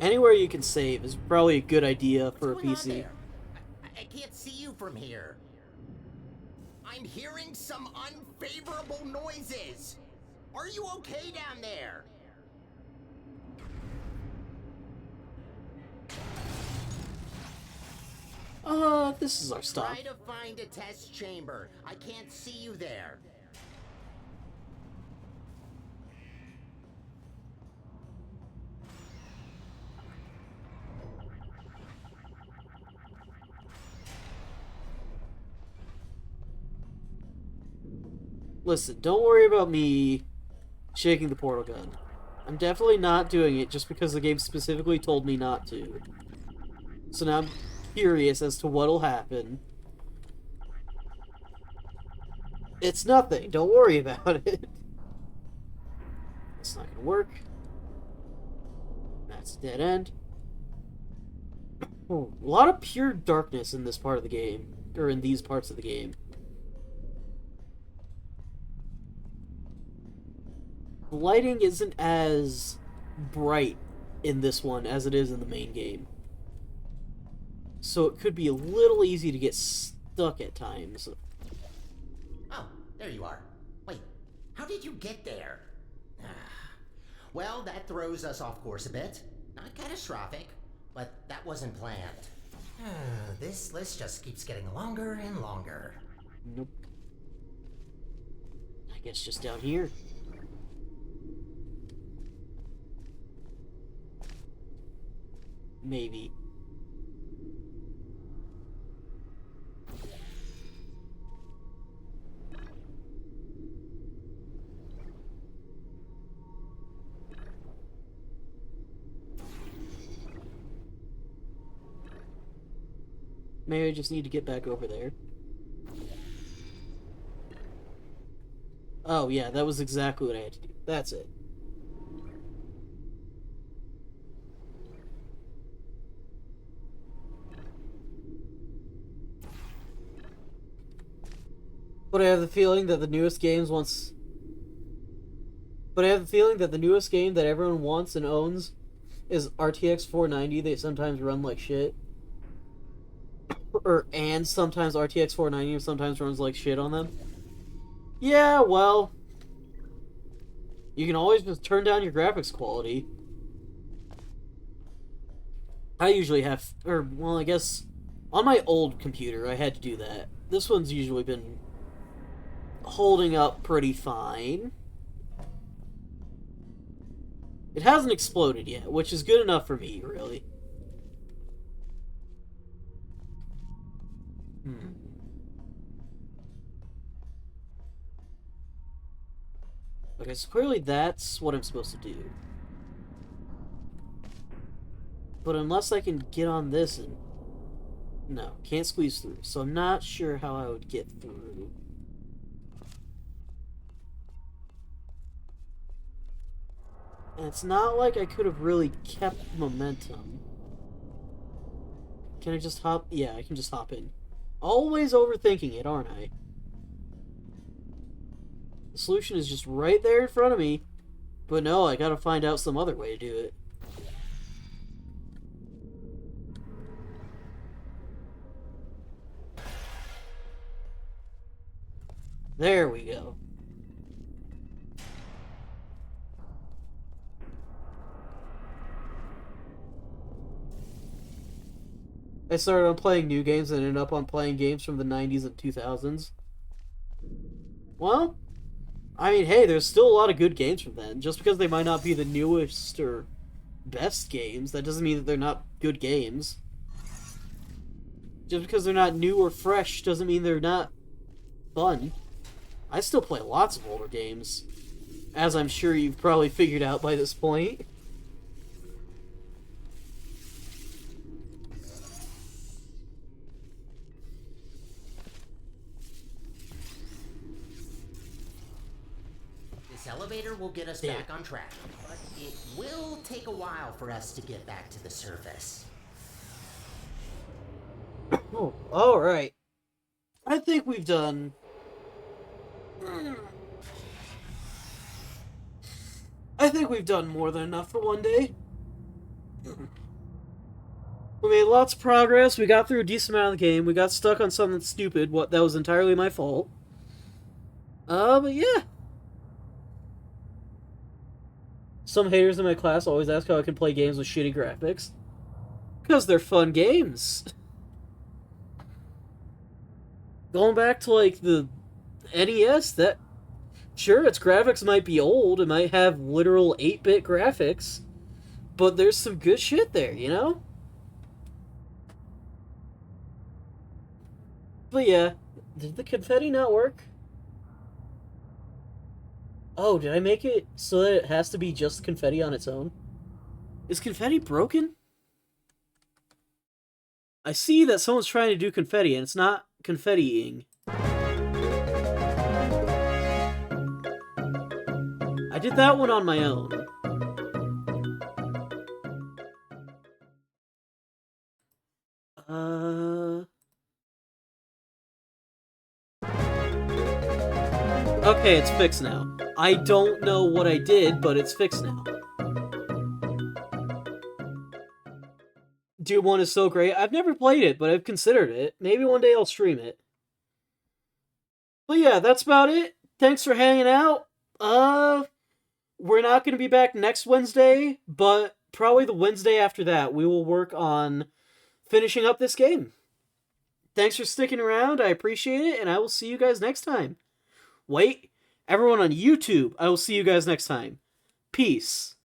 Anywhere you can save is probably a good idea for a What's going on PC. there? I can't see you from here. I'm hearing some unfavorable noises. Are you okay down there? This is our stop. Try to find a test chamber. I can't see you there. Listen, don't worry about me shaking the portal gun. I'm definitely not doing it just because the game specifically told me not to. So now I'm curious as to what'll happen. It's nothing. Don't worry about it. It's not gonna work. That's a dead end. Oh, a lot of pure darkness in this part of the game. Or in these parts of the game. The lighting isn't as bright in this one as it is in the main game. So it could be a little easy to get stuck at times. Oh, there you are. Wait, how did you get there? Well, that throws us off course a bit. Not catastrophic, but that wasn't planned. This list just keeps getting longer and longer. Nope. I guess just down here. Maybe. Maybe I just need to get back over there. Oh yeah, that was exactly what I had to do. That's it. But I have the feeling that the newest games wants... But I have the feeling that the newest game that everyone wants and owns is RTX 490. They sometimes run like shit. And sometimes RTX 490 sometimes runs like shit on them. Yeah, well... You can always just turn down your graphics quality. I usually have... well, I guess... On my old computer, I had to do that. This one's usually been holding up pretty fine. It hasn't exploded yet, which is good enough for me, really. Okay, so clearly that's what I'm supposed to do. But unless I can get on this and... No, can't squeeze through. So I'm not sure how I would get through. And it's not like I could have really kept momentum. Can I just hop? Yeah, I can just hop in. Always overthinking it, aren't I? The solution is just right there in front of me. But no, I gotta find out some other way to do it. There we go. I started on playing new games and ended up on playing games from the 90s and 2000s. Well, I mean, hey, there's still a lot of good games from then. Just because they might not be the newest or best games, that doesn't mean that they're not good games. Just because they're not new or fresh doesn't mean they're not fun. I still play lots of older games, as I'm sure you've probably figured out by this point. This elevator will get us back on track, but it will take a while for us to get back to the surface. Oh, alright. I think we've done... I think we've done more than enough for one day. We made lots of progress, we got through a decent amount of the game, we got stuck on something stupid, that was entirely my fault. But yeah. Some haters in my class always ask how I can play games with shitty graphics. Because they're fun games. Going back to, like, the NES, that... Sure, its graphics might be old, it might have literal 8-bit graphics, but there's some good shit there, you know? But yeah, did the confetti not work? Oh, did I make it so that it has to be just confetti on its own? Is confetti broken? I see that someone's trying to do confetti, and it's not confettiing. I did that one on my own. Okay, it's fixed now. I don't know what I did, but it's fixed now. Doom 1 is so great. I've never played it, but I've considered it. Maybe one day I'll stream it. But yeah, that's about it. Thanks for hanging out. We're not going to be back next Wednesday, but probably the Wednesday after that, we will work on finishing up this game. Thanks for sticking around. I appreciate it, and I will see you guys next time. Wait, everyone on YouTube, I will see you guys next time. Peace.